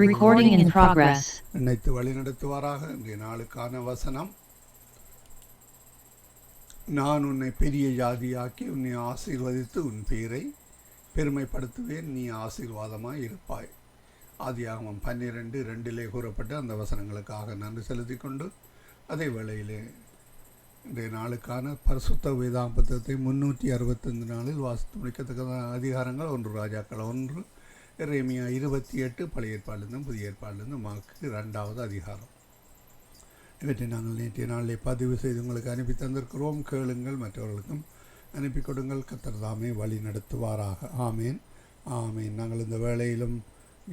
Recording in progress. நினைத்து வழிநடத்துவாராக. இன்றைய நாளுக்கான வசனம், நான் உன்னை பெரிய ஜாதியாக்கி உன்னை ஆசீர்வதித்து உன் பேரை பெருமைப்படுத்துவேன், நீ ஆசீர்வாதமாய் இருப்பாய். ஆதியாகமம் 12:2 கூறப்பட்ட அந்த வசனங்களுக்காக நன்றி செலுத்தி கொண்டு, அதே வேளையிலே இன்றைய நாளுக்கான பரிசுத்த வேதாகம புத்தகத்தை 365 நாளில் வாசித்து முடிக்கத்தக்க அதிகாரங்கள் 1 ராஜாக்கள் 1, எரேமியா 28, பழைய ஏற்பாடிலிருந்தும் புதிய ஏற்பாடிலிருந்தும் மார்க்கு 2வது அதிகாரம். இவற்றை நாங்கள் நேற்றைய நாளிலே பதிவு செய்து உங்களுக்கு அனுப்பி தந்திருக்கிறோம். கேளுங்கள், மற்றவர்களுக்கும் அனுப்பி கொடுங்கள். கர்த்தர் தாமே வழி நடத்துவாராக. ஆமேன், ஆமேன். நாங்கள் இந்த வேளையிலும்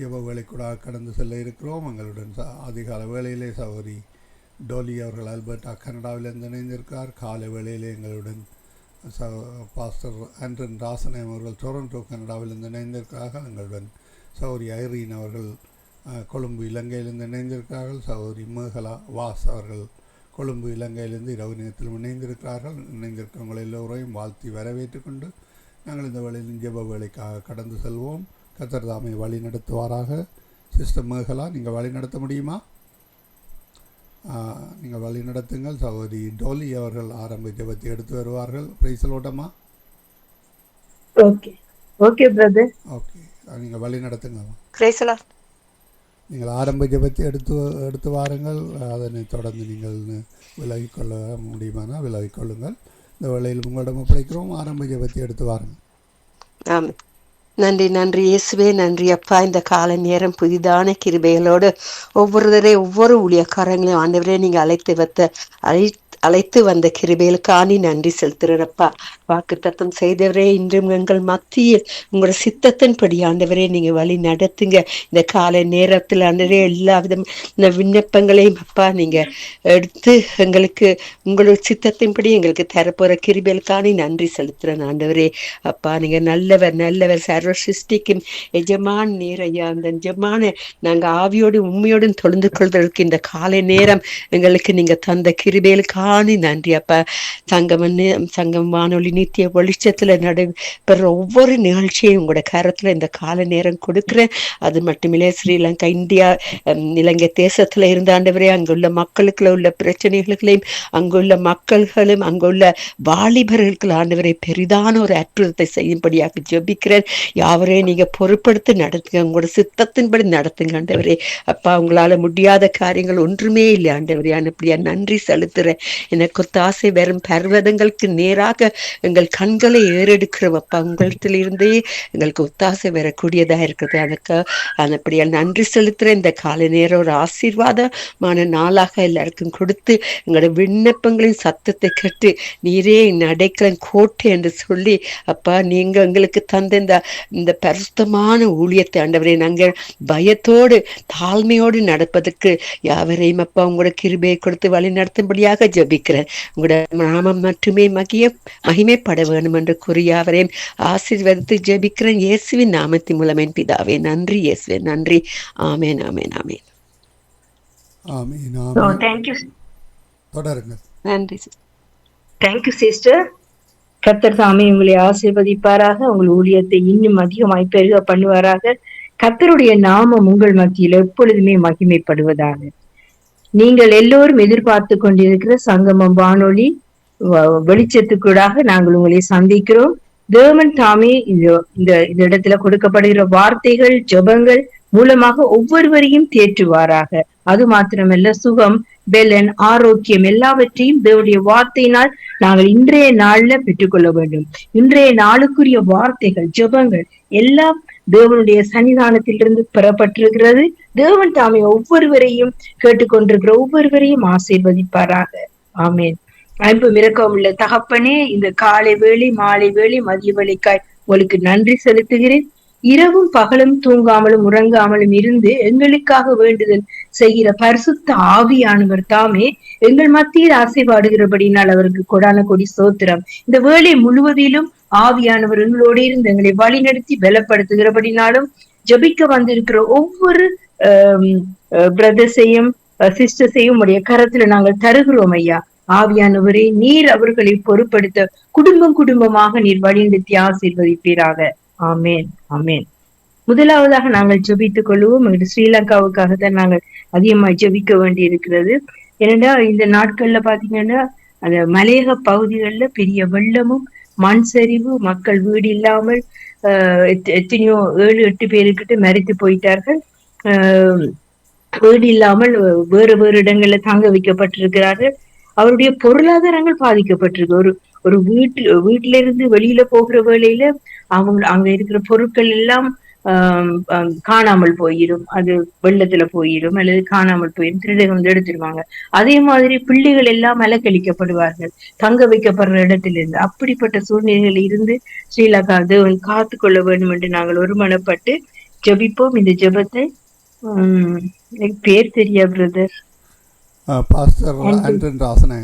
ஜெப வேலை கூட கடந்து செல்ல இருக்கிறோம். எங்களுடன் அதிகால வேளையிலே சகோதரி டோலி அவர்கள் அல்பர்டா கனடாவிலிருந்து இணைந்திருக்கார். காலை வேளையிலே எங்களுடன் பாஸ்டர் ஆண்டன் ராசனம் அவர்கள் டொரண்டோ கனடாவிலிருந்து இணைந்திருக்கிறார்கள். எங்களுடன் சகோதரி ஐரீன் அவர்கள் கொழும்பு இலங்கையிலிருந்து இணைந்திருக்கிறார்கள். சகோதரி மேகலா வாஸ் அவர்கள் கொழும்பு இலங்கையிலிருந்து இரவு நேரத்தில் இணைந்திருக்கிறார்கள். இணைந்திருக்கிறவங்களை எல்லோரையும் வாழ்த்தி வரவேற்று கொண்டு நாங்கள் இந்த வேளையில் ஜெப வேலைக்காக கடந்து செல்வோம். கர்த்தர் தாமே வழி நடத்துவாராக. சிஸ்டர் மேகலா, நீங்கள் வழி நடத்த முடியுமா? நீங்கள் வழி நடத்துங்கள். சகோதரி டோலி அவர்கள் ஆரம்ப ஜெபத்தை எடுத்து வருவார்கள். பிரைசலோட்டமா? Okay okay brother. ஓகே, நீங்கள் வழி நடத்துங்க. பிரைசலா. நீங்கள் ஆரம்ப ஜெபத்தை எடுத்து வாருங்கள். அதனை தொடர்ந்து நீங்கள் விலகிக்கொள்ள முடியுமானால் விலகிக்கொள்ளுங்கள். இந்த வேளையில் உங்களிடம் ஒப்படைக்கிறோம். ஆரம்ப ஜெபத்தை எடுத்து வாருங்கள். ஆமாம். நன்றி இயேசுவே, நன்றி அப்பா. இந்த கால நேரம் புதிதான கிருபைகளோடு ஒவ்வொரு ஊழியக்காரங்களையும் ஆண்டவரே நீங்க அழைத்து வந்த கிருபைகளுக்காணி நன்றி செலுத்துறப்பா. வாக்கு தத்தம் செய்தவரே, இன்றும் எங்கள் மத்தியில் உங்களோட சித்தத்தின்படி ஆண்டவரே நீங்க வழி நடத்துங்க. இந்த கால நேரத்தில் ஆண்டவரே எல்லா விதம் விண்ணப்பங்களையும் அப்பா நீங்க எடுத்து எங்களுக்கு உங்களோட சித்தத்தின்படி எங்களுக்கு தரப்போற கிருபைகளுக்காணி நன்றி செலுத்துறேன் ஆண்டவரே. அப்பா நீங்க நல்லவர் சர்வ சிருஷ்டிக்கும் எஜமான் நீரையா. அந்த எஜமான நாங்க ஆவியோடு உண்மையோடும் தொழுந்து கொள்வதற்கு இந்த காலை நேரம் எங்களுக்கு நீங்க தந்த கிருபைகளுக்காக நன்றி அப்பா. சங்கம் வானொலி நித்திய வெளிச்சத்துல நடைபெற ஒவ்வொரு நிகழ்ச்சியும் உங்களோட கரத்துல இந்த கால நேரம் கொடுக்கிறேன். அது மட்டுமில்லை, ஸ்ரீலங்கா, இந்தியா, இலங்கை தேசத்துல இருந்த ஆண்டவரே அங்குள்ள மக்களுக்குள்ள உள்ள பிரச்சனைகளையும் அங்குள்ள மக்கள்களும் அங்குள்ள வாலிபர்களுக்கு ஆண்டவரை பெரிதான ஒரு அற்புதத்தை செய்யும்படியாக ஜெபிக்கிறேன். யாவரே நீங்க பொறுப்படுத்தி நடத்துங்க, உங்களோட சித்தத்தின்படி நடத்துங்க ஆண்டவரே. அப்பா உங்களால முடியாத காரியங்கள் ஒன்றுமே இல்லை ஆண்டவரே. அப்படியா நன்றி செலுத்துறேன். எனக்கு ஒத்தாசை வெறும் பர்வதங்களுக்கு நேராக எங்கள் கண்களை ஏறெடுக்கிறவப்பா. உங்களிடத்திலிருந்தே எங்களுக்கு ஒத்தாசை வரக்கூடியதா இருக்குது. அதுக்கு அப்படியா நன்றி செலுத்துறேன். இந்த காலை நேரம் ஒரு ஆசீர்வாதமான நாளாக எல்லாருக்கும் கொடுத்து எங்களோட விண்ணப்பங்களின் சத்தத்தை கேட்டு நீரே அடைக்கலன் கோட்டை என்று சொல்லி அப்பா நீங்க எங்களுக்கு தந்த இந்த பரிசுத்தமான ஊழியத்தை ஆண்டவரே நாங்கள் பயத்தோடு தாழ்மையோடு நடப்பதற்கு யாவரையும் அப்பா உங்களோட கிருபையை கொடுத்து வழி நடத்தும்படியாக ஜெபிக்கிறேன். உங்களோட நாமம் மட்டுமே மகிமைப்பட வேண்டும் என்று கூறி யாவரையும் ஆசீர்வதித்து ஜெபிக்கிறேன் இயேசுவின் நாமத்தின் மூலம் என் பிதாவே. நன்றி இயேசுவே, நன்றி. ஆமேன் ஆமேன் ஆமேன் ஆமேன். தொடருங்க. நன்றி. Thank you sister. கர்த்தர் தாமே உங்களை ஆசீர்வதிப்பாராக. உங்கள் ஊழியத்தை இன்னும் அதிகமாய் பெருக பண்ணுவாராக. கர்த்தருடைய நாமம் உங்கள் மத்தியில் எப்பொழுதுமே மகிமைப்படுவதாக. நீங்கள் எல்லோரும் எதிர்பார்த்து கொண்டிருக்கிற சங்கமம் வானொலி வெளிச்சத்துக்கூடாக நாங்கள் உங்களை சந்திக்கிறோம். தேவன் தாமே இந்த இடத்துல கொடுக்கப்படுகிற வார்த்தைகள் ஜெபங்கள் மூலமாக ஒவ்வொருவரையும் தேற்றுவாராக. அது மாத்திரமல்ல, சுகம், பெலன், ஆரோக்கியம் எல்லாவற்றையும் தேவனுடைய வார்த்தையினால் நாங்கள் இன்றைய நாள்ல பெற்றுக்கொள்ள வேண்டும். இன்றைய நாளுக்குரிய வார்த்தைகள் ஜெபங்கள் எல்லாம் தேவனுடைய சன்னிதானத்திலிருந்து பெறப்பட்டிருக்கிறது. தேவன் தாமே ஒவ்வொருவரையும் கேட்டுக்கொண்டிருக்கிற ஒவ்வொருவரையும் ஆசீர்வதிப்பாராக. ஆமேன். அன்பு மிரக்கம் உள்ள தகப்பனே, இந்த காலை வேளை, மாலை வேளை, மதிய வேளைக்காய் உங்களுக்கு நன்றி செலுத்துகிறேன். இரவும் பகலும் தூங்காமலும் உறங்காமலும் இருந்து எங்களுக்காக வேண்டுதல் செய்கிற பரிசுத்த ஆவியானவர் தாமே எங்கள் மத்தியில் ஆசைப்பாடுகிறபடினால் அவருக்கு கொடான கொடி ஸ்தோத்திரம். இந்த வேளை முழுவதிலும் ஆவியானவர் எங்களோடு இருந்து எங்களை வழி நடத்தி பலப்படுத்துகிறபடினாலும் ஜபிக்க வந்திருக்கிற ஒவ்வொரு பிரதர்ஸையும் சிஸ்டர்ஸையும் உடைய கரத்துல நாங்கள் தருகிறோம் ஐயா. ஆவியானவரே, நீர் அவர்களை பொறுப்படுத்த குடும்பமாக நீர் வழிநடத்தி ஆசீர்வதிப்பீராக. ஆமேன் ஆமேன். முதலாவதாக நாங்கள் ஜெபித்துக் கொள்வோம். எங்களுடைய ஸ்ரீலங்காவுக்காகத்தான் நாங்கள் அதிகமாக ஜெபிக்க வேண்டி இருக்கிறது. ஏனென்றால் இந்த நாட்கள்ல பாத்தீங்கன்னா அந்த மலையக பகுதிகளில் பெரிய வெள்ளமும் மண் சரிவு, மக்கள் வீடு இல்லாமல் எத்தனையோ 7-8 பேருக்கிட்ட மரித்து போயிட்டார்கள். ஆஹ் வீடு இல்லாமல் வேறு வேறு இடங்கள்ல தங்க வைக்கப்பட்டிருக்கிறார்கள். அவருடைய பொருளாதாரங்கள் பாதிக்கப்பட்டிருக்கு. ஒரு ஒரு வீட்டுல இருந்து வெளியில போகிற வேளையில அங்க இருக்கிற பொருட்கள் எல்லாம் காணாமல் போயிடும், அது வெள்ளத்துல போயிடும் அல்லது காணாமல் போயிடும், திருடங்க வந்து எடுத்துருவாங்க. அதே மாதிரி பிள்ளைகள் எல்லாம் அலக்கழிக்கப்படுவார்கள் தங்க வைக்கப்படுற இடத்துல இருந்து. அப்படிப்பட்ட சூழ்நிலைகள் இருந்து ஸ்ரீலங்கா தேவன் காத்து கொள்ள வேண்டும் என்று நாங்கள் ஒருமனப்பட்டு ஜெபிப்போம். இந்த ஜெபத்தை எனக்கு பேர் தெரியா பிரதர், பாஸ்டர் ஆண்டன் ராசனே,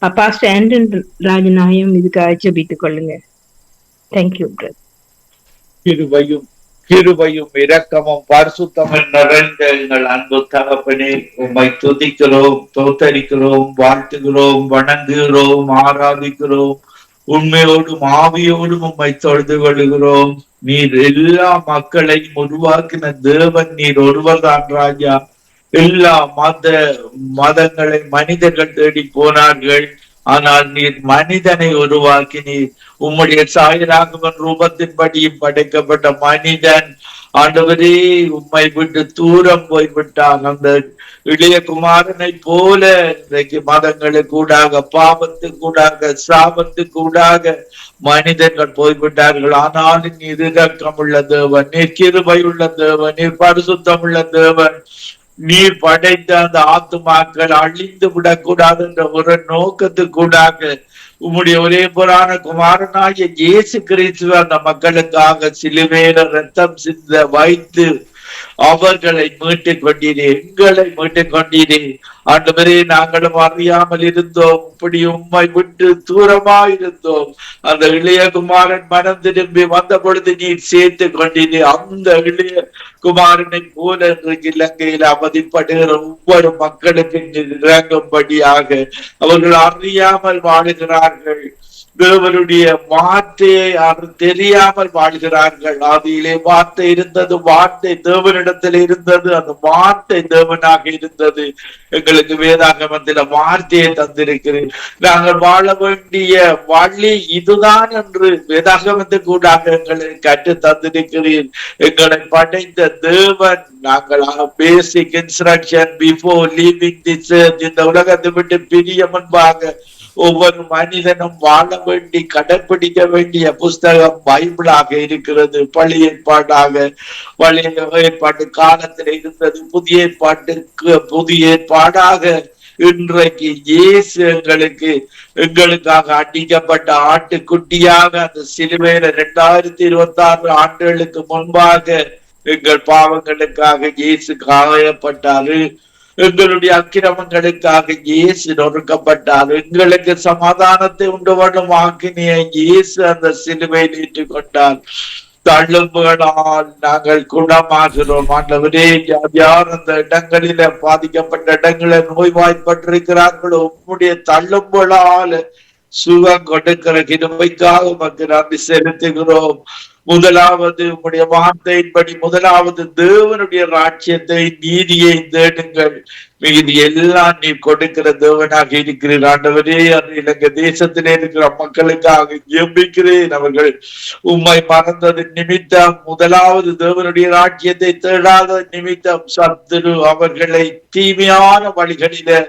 பாஸ்டர் ஆண்டன் ராஜநாயம் இதுக்காக ஜெபித்துக் கொள்ளுங்க. Thank you brother. கிருபையும் இரக்கமும் பரிசுத்தமும் நிறைந்த எங்கள் அன்பு தகப்பனே, உம்மை துதிக்கிறோம், தோத்தரிக்கிறோம், வாழ்த்துகிறோம், வணங்குகிறோம், ஆராதிக்கிறோம். உண்மையோடும் ஆவியோடும் உம்மை தொழுது கொள்கிறோம். நீர் எல்லா மக்களையும் உருவாக்கின தேவன் நீர் ஒருவர்தான் ராஜா. எல்லா மதங்களை மனிதர்கள் தேடி போனார்கள், ஆனால் நீர் மனிதனை உருவாக்கினீர். உம்முடைய சாயராகவன் ரூபத்தின்படியும் படைக்கப்பட்ட மனிதன் ஆண்டவரே உம்மை விட்டு தூரம் போய்விட்டான். அந்த இளைய குமாரனை போல இன்றைக்கு மதங்களுக்கூடாக, பாவத்துக்கூடாக, சாபத்துக்கூடாக மனிதர்கள் போய்விட்டார்கள். ஆனாலும் நீர் இரக்கமுள்ள தேவன், நீர் கிருபையுள்ள தேவன், நீர் பரிசுத்தமுள்ள தேவன். நீர் படைத்த அந்த ஆத்துமாக்கள் அழிந்து விடக்கூடாது என்ற ஒரு நோக்கத்துக்கூடாக உம்முடைய ஒரே புராண குமாரனாகிய இயேசு கிறிஸ்துவ அந்த மக்களுக்காக சிலுவையில ரத்தம் சிந்த வைத்து அவர்களை மீட்டுக் கொண்டீரே, எங்களை மீட்டுக் கொண்டீரே. ஆண்டவரே, நாங்களும் அறியாமல் இருந்தோம், இப்படி உம்மை விட்டு தூரமா இருந்தோம். அந்த இளைய குமாரன் மனம் திரும்பி வந்த பொழுது நீர் சேர்த்து கொண்டீரே. அந்த இளைய குமாரனை போல இன்றைக்கு இலங்கையில் அவதிப்படுகிற ஒவ்வொரு மக்களுக்கு இறங்கும்படியாக அவர்கள் அறியாமல் வாழுகிறார்கள். தேவனுடைய வார்த்தையை தெரியாமல் வாழ்கிறார்கள். ஆதியிலே வார்த்தை இருந்தது, வார்த்தை தேவனிடத்தில் இருந்தது, அந்த வார்த்தை தேவனாக இருந்தது. எங்களுக்கு வேதாகமத்தில வார்த்தையை தந்திருக்கிறேன். நாங்கள் வாழ வேண்டிய வழி இதுதான் என்று வேதாகமத்துக்கு கூடாக எங்களை கற்று தந்திருக்கிறேன். எங்களை படைத்த தேவன் நாங்கள் பேசிக் instruction before leaving this earth, இந்த உலகத்தை விட்டு பிரிய முன்பாக ஒவ்வொரு மனிதனும் வாழ வேண்டி கடைபிடிக்க வேண்டிய புஸ்தகம் பைபிளாக இருக்கிறது. பழைய ஏற்பாட்டு காலத்தில் இருந்தது, புதிய ஏற்பாடாக இன்றைக்கு இயேசு எங்களுக்காக அடிக்கப்பட்ட ஆட்டுக்குட்டியாக அந்த சிலுவையில 2026 ஆண்டுகளுக்கு முன்பாக எங்கள் பாவங்களுக்காக இயேசு காயப்பட்டாரு. எங்களுடைய அக்கிரமங்களுக்காக இயேசு நொறுக்கப்பட்டார். எங்களுக்கு சமாதானத்தை உண்டு பண்ணும் ஆக்கினியை இயேசு அந்த சிலுவையில் ஏற்றுக்கொண்டார். தள்ளும்புகளால் நாங்கள் குணமாகிறோம். ஆண்டவரே, யார் அந்த இடங்களில பாதிக்கப்பட்ட இடங்கள நோய்வாய்ப்பட்டிருக்கிறார்களோ உம்முடைய தள்ளும்புகளால் சுகம் கொடுக்கிற கிருபைக்காக உமக்கு நன்றி செலுத்துகிறோம். முதலாவது உம்முடைய வார்த்தையின்படி முதலாவது தேவனுடைய ராஜ்யத்தை நீதியை தேடுங்கள், மீதி எல்லாம் நீ கொடுக்கிற தேவனாக இருக்கிறீர். ஆண்டவரே, அந்த இலங்கை தேசத்திலே இருக்கிற மக்களுக்காக ஜெபிக்கிறேன். அவர்கள் உம்மை மறந்தது நிமித்தம், முதலாவது தேவனுடைய ராஜ்யத்தை தேடாத நிமித்தம் சத்துரு அவர்களை தீமையான வழிகளில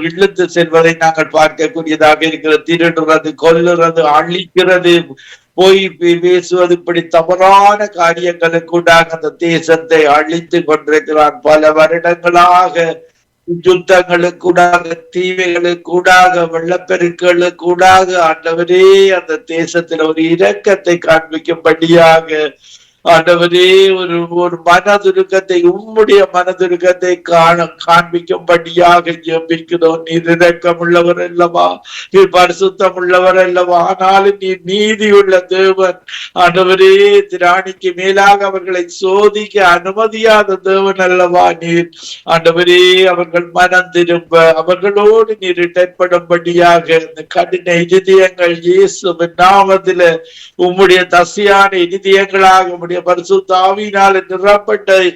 இழுத்து செல்வதை நாங்கள் பார்க்கக்கூடியதாக இருக்கிறது. திருடுறது, கொல்லுறது, அழிக்கிறது, போய் பேசுவது, இப்படி தவறான காரியங்களுக்கூடாக அந்த தேசத்தை அழித்து கொண்டிருக்கிறார். பல வருடங்களாக யுத்தங்களுக்கூடாக, தீமைகளுக்கூடாக, வெள்ளப்பெருக்களுக்கூடாக ஆண்டவரே அந்த தேசத்தில் ஒரு இரக்கத்தை காண்பிக்கும்படியாக ஆண்டவரே ஒரு மனதுருக்கத்தை, உம்முடைய மனதுருக்கத்தை காண்பிக்கும்படியாக ஜெபிக்கிறோம். நீர் இரக்கம் உள்ளவர் அல்லவா, நீர் பரிசுத்தம் உள்ளவர் அல்லவா, ஆனாலும் நீர் நீதி உள்ள தேவன். ஆண்டவரே, திராணிக்கு மேலாக அவர்களை சோதிக்க அனுமதியாத தேவன் அல்லவா நீர். ஆண்டவரே, அவர்கள் மனம் திரும்ப அவர்களோடு நீர் இடர்படும்படியாக இந்த கடின இருதயங்கள் இயேசுவின் நாமத்தில உம்முடைய தசையான இருதயங்களாக உம்முடைய பரிசுத்த ஆவியினால்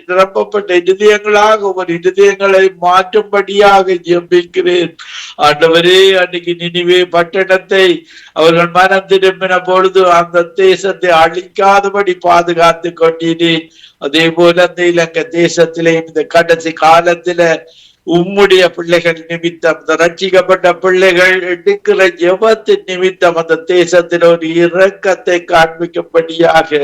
நிரப்பப்பட்ட இருதயங்களாக ஒவ்வொரு இருதயங்களை மாற்றும்படியாக ஜெபிக்கிறேன். ஆண்டவரே, அன்னைக்கு நினிவே பட்டணத்தை அவர்கள் மனம் திரும்பின பொழுது அந்த தேசத்தை அழிக்காதபடி பாதுகாத்து கொண்டீரேன். அதே போல அந்த இலங்கை தேசத்திலே இந்த கடைசி காலத்தில உம்முடைய பிள்ளைகள் நிமித்தம், ரட்சிக்கப்பட்ட பிள்ளைகள் எடுக்கிற ஜெபத்தின் நிமித்தம் அந்த தேசத்தில் ஒரு இரக்கத்தை காண்பிக்கும்படியாக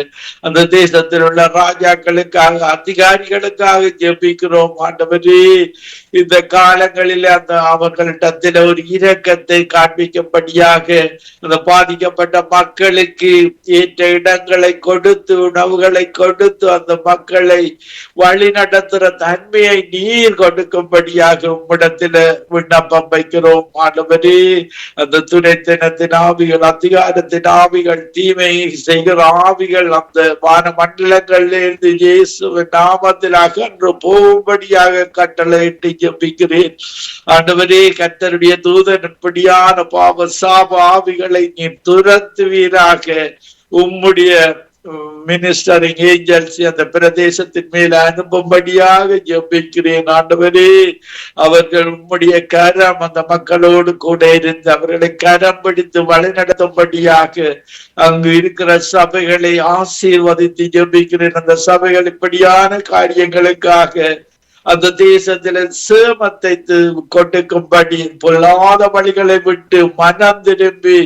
அந்த தேசத்தில் உள்ள ராஜாக்களுக்காக, அதிகாரிகளுக்காக ஜெபிக்கிறோம். ஆண்டவரே, இந்த காலங்களில் அந்த அவர்களிடத்தில் ஒரு இரக்கத்தை காண்பிக்கும்படியாக அந்த பாதிக்கப்பட்ட மக்களுக்கு ஏற்ற இடங்களை கொடுத்து, உணவுகளை கொடுத்து அந்த மக்களை வழி நடத்துற தன்மையை நீர் கொடுக்கும்படியாக உம்மிடத்தில விண்ணப்பம் வைக்கிறோம். ஆண்டவரே, அந்த துணைத்தனத்தின் ஆவிகள், அதிகாரத்தின் ஆவிகள், தீமையை செய்கிற ஆவிகள் அந்த வான மண்டலங்களிலிருந்து இயேசுவின் நாமத்தில் அகன்று போகும்படியாக கட்டளையிட்டு ஜெபிக்கிறேன். ஆண்டவரே, கர்த்தருடைய தூதன் இப்படியான பாவ சாப ஆவிகளை நீ துரத்துவீராக. உம்முடைய மினிஸ்டரிங் ஏஞ்சல்ஸ் அந்த பிரதேசத்தின் மேல அனுப்பும்படியாக ஜெபிக்கிறேன். ஆண்டவரே, அவர்கள் உம்முடைய கரம் அந்த மக்களோடு கூட இருந்து அவர்களை கரம் பிடித்து வழிநடத்தும்படியாக அங்கு இருக்கிற சபைகளை ஆசீர்வதித்து ஜெபிக்கிறேன். அந்த சபைகள் இப்படியான காரியங்களுக்காக அந்த தேசத்தில சேமத்தை கொடுக்கும்படி பொல்லாத வழிகளை விட்டு மனம் திரும்பி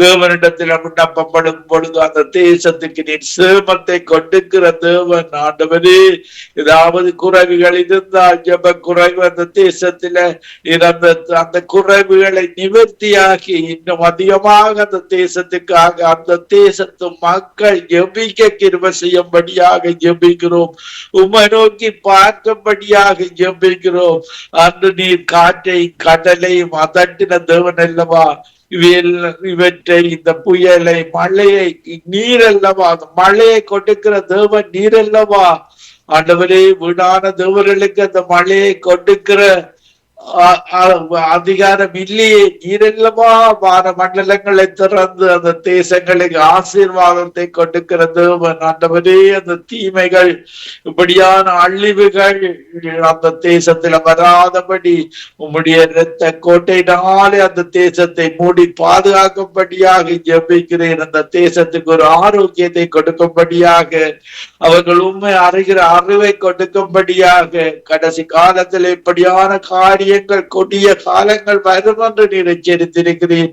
தேவனிடத்தில் விண்ணப்பப்படும் பொழுது அந்த தேசத்துக்கு நீ சேமத்தை கொடுக்கிற தேவன். ஆண்டவரே, ஏதாவது குறைவுகள் இருந்தால் ஜெப குறைவு அந்த தேசத்தில அந்த குறைவுகளை நிவர்த்தியாகி இன்னும் அதிகமாக அந்த தேசத்துக்காக அந்த தேசத்து மக்கள் ஜெபிக்க கிருபை செய்யும்படியாக ஜெபிக்கிறோம். உம்மை நோக்கி பார்க்கும்படியாக ஜெபிக்கிறோம். அன்று நீர் காற்றை கடலையும் அதட்டின தேவன் அல்லவா? இவற்றை இந்த புயலை மழையை நீர் அல்லவா? மழையை கொடுக்கிற தேவன் நீர் அல்லவா? ஆண்டவரே, வீணான தேவர்களுக்கு அந்த மழையை கொடுக்கிற அதிகாரம் இல்லையே, நீரெல்லவா வான மண்டலங்களை திறந்து அந்த தேசங்களுக்கு ஆசீர்வாதத்தை கொடுக்கிற தேவன். ஆண்டவரே, அந்த தீமைகள் இப்படியான அழிவுகள் அந்த தேசத்துல வராதபடி உம்முடைய இரத்த கோட்டையினாலே அந்த தேசத்தை மூடி பாதுகாக்கும்படியாக ஜெபிக்கிறேன். அந்த தேசத்துக்கு ஒரு ஆரோக்கியத்தை கொடுக்கும்படியாக, அவர்கள் உண்மை அறிகிற அறிவை கொடுக்கும்படியாக, கடைசி காலத்தில் இப்படியான காரியங்கள் கொடிய காலங்கள் வரும் என்று நீர் எச்சரித்திருக்கிறேன்.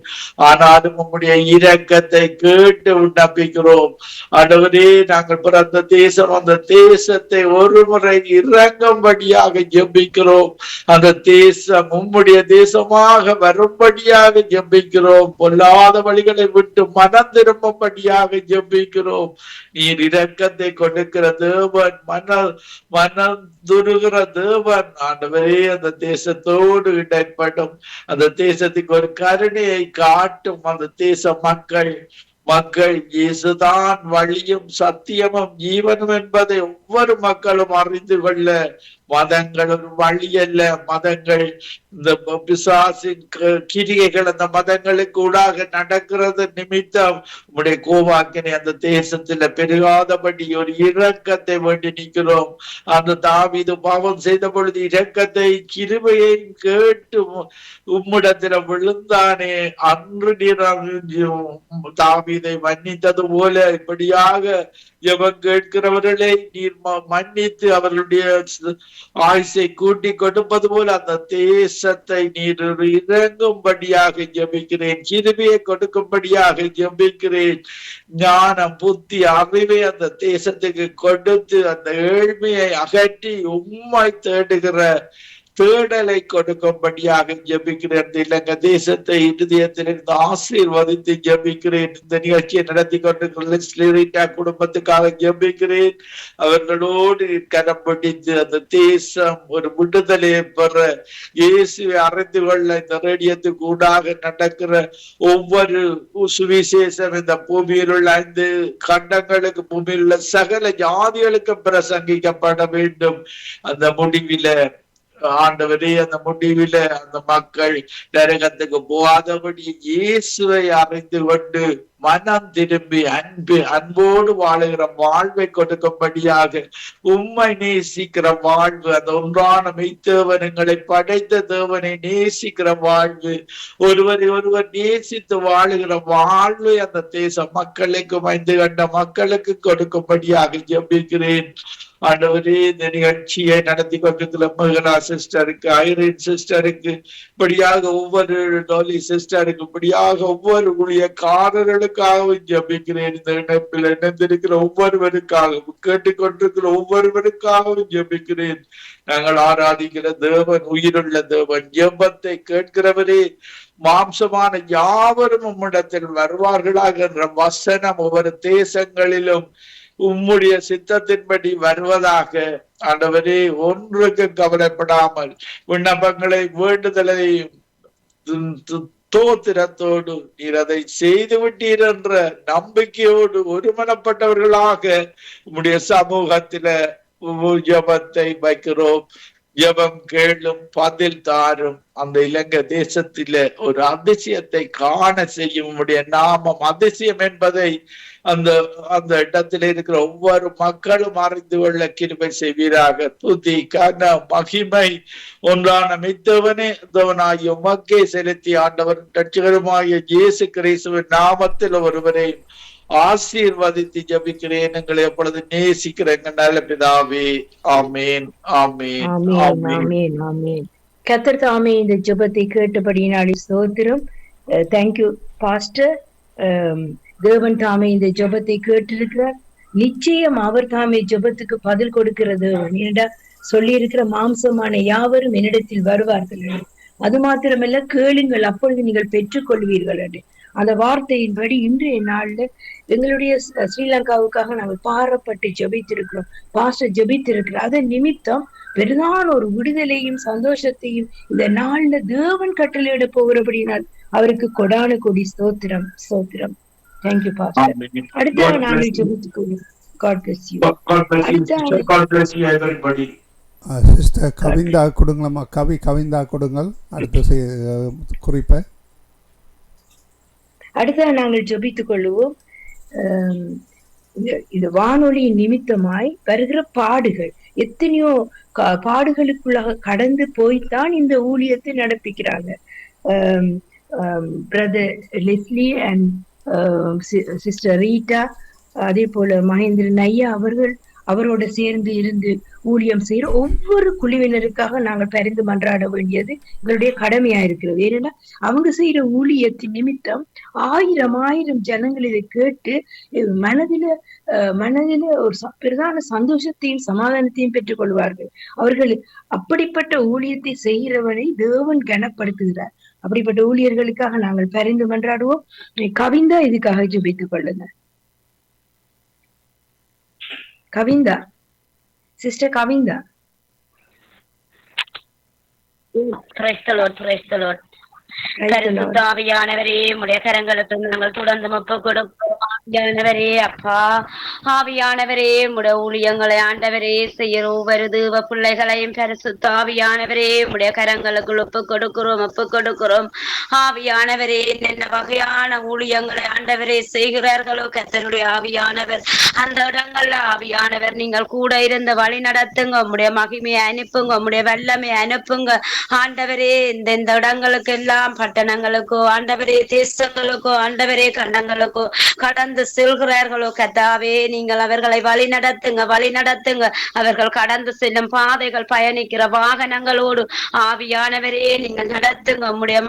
ஆனாலும் உம்முடைய இரக்கத்தை கேட்டு விண்ணப்பிக்கிறோம். ஆண்டவரே, நாங்கள் பிறந்த தேசம் அந்த தேசத்தை ஒரு முறை இறங்கும்படியாக ஜெபிக்கிறோம். அந்த தேசம் உம்முடைய தேசமாக வரும்படியாக ஜெபிக்கிறோம். பொல்லாத வழிகளை விட்டு மனம் திரும்பும்படியாக ஜெபிக்கிறோம். நீர் இரக்கத்தை கொடுக்கிற தேவன், மனம் துருகிற தேவன். ஆண்டவரே, அந்த தேசத்தோடு இடைப்படும், அந்த தேசத்துக்கு ஒரு கருணையை காட்டும். அந்த தேச மக்கள் இயேசுதான் வழியும் சத்தியமும் ஜீவனும் என்பதை ஒவ்வொரு மக்களும் அறிந்து கொள்ள, மதங்கள் ஒரு வழி அல்ல. மதங்கள் இந்த பிசாசின் கிரிகைகள் அந்த மதங்களுக்கு ஊடாக நடக்கிறது நிமித்தம் உம்முடைய கோவாக்கினை அந்த தேசத்துல பெருகாதபடி ஒரு இரக்கத்தை வேண்டி நிற்கிறோம். அந்த தாவீது பாவம் செய்த பொழுது இரக்கத்தை கிருபையை கேட்டு உம்மிடத்துல விழுந்தானே, அன்று நீர் தாவீதை மன்னித்தது போல இப்படியாக எவன் கேட்கிறவர்களை நீர் மன்னித்து அவர்களுடைய ஆயுசை கூட்டி கொடுப்பது போல அந்த தேசத்தை நீர் இறங்கும்படியாக ஜெபிக்கிறேன். கிருபையை கொடுக்கும்படியாக ஜெபிக்கிறேன். ஞானம், புத்தி, அறிவை அந்த தேசத்துக்கு கொடுத்து அந்த ஏழ்மையை அகற்றி உம்மை தேடுகிற தேடலை கொடுக்கும்படியாக ஜெபிக்கிறேன். இலங்கை தேசத்தை இருதயத்திலிருந்து ஆசீர்வதித்து ஜெபிக்கிறேன். இந்த நிகழ்ச்சியை நடத்தி கொண்டிருக்கிற குடும்பத்துக்காக ஜெபிக்கிறேன். அவர்களோடு கரம் பிடித்து அந்த தேசம் ஒரு விடுதலை பெற, இயேசுவை அறிந்து கொள்ள இந்த ரேடியத்துக்கு ஊடாக நடக்கிற ஒவ்வொரு சுவிசேஷம் இந்த பூமியில் உள்ள 5 கண்டங்களுக்கு, பூமியில் உள்ள சகல ஜாதிகளுக்கு பிரசங்கிக்கப்பட வேண்டும். அந்த முடிவில ஆண்டவரே, அந்த முடிவில அந்த மக்கள் நரகத்துக்கு போகாதபடி இயேசுவை அறிந்து கொண்டு மனம் திரும்பி அன்போடு வாழுகிற வாழ்வை கொடுக்கும்படியாக உம்மை நேசிக்கிற வாழ்வு, அந்த ஒன்றான மெய்த்தேவனங்களை படைத்த தேவனை நேசிக்கிற வாழ்வு, ஒருவரை ஒருவர் நேசித்து வாழுகிற வாழ்வு அந்த தேச மக்களுக்கு மைந்து கண்ட மக்களுக்கு கொடுக்கும்படியாக ஜெபிக்கிறேன். ஆண்டவரே, இந்த நிகழ்ச்சியை நடத்தி கொண்டிருக்கிற மகளா சிஸ்டருக்கு, ஐரின் சிஸ்டருக்கு, இப்படியாக ஒவ்வொரு டோலி சிஸ்டருக்கு, இப்படியாக ஒவ்வொரு ஊழியக்காரர்களுக்காகவும் ஜெபிக்கிறேன். இந்த இணைப்பில் இணைந்திருக்கிற ஒவ்வொருவருக்காகவும், கேட்டுக்கொண்டிருக்கிற ஒவ்வொருவருக்காகவும் ஜெபிக்கிறேன். நாங்கள் ஆராதிக்கிற தேவன் உயிருள்ள தேவன், ஜெபத்தை கேட்கிறவரே, மாம்சமான யாவரும் உம்மிடத்தில் வருவார்களாக என்ற வசனம் ஒவ்வொரு தேசங்களிலும் உம்முடைய சித்தத்தின்படி வருவதாக. ஆண்டவரே, ஒன்றுக்கு கவலைப்படாமல் விண்ணப்பங்களை வேண்டுதலை தோத்திரத்தோடு நீர் அதை செய்து விட்டீர் என்ற நம்பிக்கையோடு ஒருமனப்பட்டவர்களாக உம்முடைய சமூகத்தில ஜெபத்தை வைக்கிறோம். ஜெபம் கேளும், பதில் தாரும். அந்த இலங்கை தேசத்தில ஒரு அதிசயத்தை காண செய்யும் உம்முடைய நாமம். அதிசயம் என்பதை அந்த அந்த இடத்துல இருக்கிற ஒவ்வொரு மக்களும் அறிந்து கொள்ள கிருபை செய்வீராக. துதி, கன, மகிமை ஒன்றான மெய்த்தவனே தேவனாகிய உமக்கே செலுத்தி ஆண்டவர் ரட்சகருமாகிய இயேசு கிறிஸ்துவின் நாமத்தில் ஒருவரையும் ஆசீர்வதித்து ஜபிக்கிறேன். எங்களை எப்பொழுது நேசிக்கிற எங்கள் நல்ல பிதாவே. ஆமேன், ஆமேன், ஆமேன், ஆமேன். கர்த்தர் தாமே இந்த ஜெபத்தை கேட்டபடியினாலே ஸ்தோத்திரம். Thank you pastor. தேவன் தாமே இந்த ஜெபத்தை கேட்டிருக்கிறார். நிச்சயம் அவர் தாமே ஜெபத்துக்கு பதில் கொடுக்கிறது. என்னடா சொல்லி இருக்கிற மாம்சமான யாவரும் என்னிடத்தில் வருவார்கள், அது மாத்திரமல்ல கேளுங்கள் அப்பொழுது நீங்கள் பெற்றுக்கொள்வீர்கள் என்று அந்த வார்த்தையின்படி இன்றைய நாள்ல எங்களுடைய ஸ்ரீலங்காவுக்காக நாங்கள் பாரப்பட்டு ஜெபித்திருக்கிறோம். பாஸ்டர் ஜெபித்திருக்கிறோம். அதன் நிமித்தம் பெரிதான ஒரு விடுதலையும் சந்தோஷத்தையும் இந்த நாள்ல தேவன் கட்டளையிட போகிறபடினால் அவருக்கு கொடான கொடி ஸ்தோத்திரம், ஸ்தோத்திரம். Thank you pastor. அடுத்த நாங்கள் ஜெபித்துக்கொள்வோம். God bless you. God bless you everybody. Sister Kavinda கொடுங்களம்மா. கவிந்தா கொடுங்கள் அடுத்த குறிப்பை. அடுத்த நாங்கள் ஜெபித்துக் கொள்வோம். இந்த வானொலியின் நிமித்தமாய் வருகிற பாடுகள், எத்தனையோ பாடுகளுக்குள்ளாக கடந்து போய்த்தான் இந்த ஊழியத்தை நடப்பிக்கிறாங்க. Brother Leslie and sister Rita, அதே போல மகேந்திரன் ஐயா அவர்கள் அவரோட சேர்ந்து இருந்து ஊழியம் செய்யற ஒவ்வொரு குழுவினருக்காக நாங்கள் பரிந்து மன்றாட வேண்டியது எங்களுடைய கடமையா இருக்கிறது. ஏன்னா அவங்க செய்யற ஊழியத்தின் நிமித்தம் ஆயிரம் ஜனங்கள் இதை கேட்டு மனதில ஒரு பிரதான சந்தோஷத்தையும் சமாதானத்தையும் பெற்றுக் கொள்வார்கள். அவர்கள் அப்படிப்பட்ட ஊழியத்தை செய்கிறவனை தேவன் கனப்படுத்துகிறார். அப்படிப்பட்ட ஊழியர்களுக்காக நாங்கள் பரிந்து மன்றாடுவோம். கவிந்தா இதுக்காக ஜெபித்துக் கொள்ளுங்க. Kavinda, sister Kavinda. Praise the Lord, praise the Lord. ஆவியானவரே, உடைய கரங்களுக்கு நாங்கள் தொடர்ந்து ஒப்பு கொடுக்கிறோம். ஆவியானவரே, அப்பா ஆவியானவரே, உடைய ஊழியங்களை ஆண்டவரே செய்யற ஒவ்வொரு தேவ பிள்ளைகளையும் பரிசுத்த ஆவியானவரே உடைய கரங்களுக்கு ஒப்பு கொடுக்கிறோம். ஆவியானவரே, என்ன வகையான ஊழியங்களை ஆண்டவரே செய்கிறார்களோ கர்த்தருடைய ஆவியானவர் அந்த இடங்கள்ல ஆவியானவர் நீங்கள் கூட இருந்து வழி நடத்துங்க. உம்முடைய மகிமையை அனுப்புங்க, உம்முடைய வல்லமை அனுப்புங்க ஆண்டவரே. இந்த இடங்களுக்கு எல்லாம் பட்டணங்களுக்கோ ஆண்டவரே, தேசங்களுக்கோ ஆண்டவரே, கண்டங்களுக்கோ கடந்து செல்கிறார்களோ கர்த்தாவே, நீங்கள் அவர்களை வழி நடத்துங்க. அவர்கள் கடந்து செல்லும் பாதைகள், பயணிக்கிற வாகனங்களோடு ஆவியானவரே நீங்கள் நடத்துங்க. உம்முடைய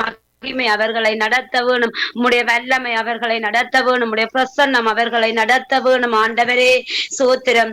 அவர்களை நடத்த வேணும், உம்முடைய வல்லமை அவர்களை நடத்த வேணும், உம்முடைய பிரசன்னம் அவர்களை நடத்த வேணும். ஆண்டவரே சோத்திரம்,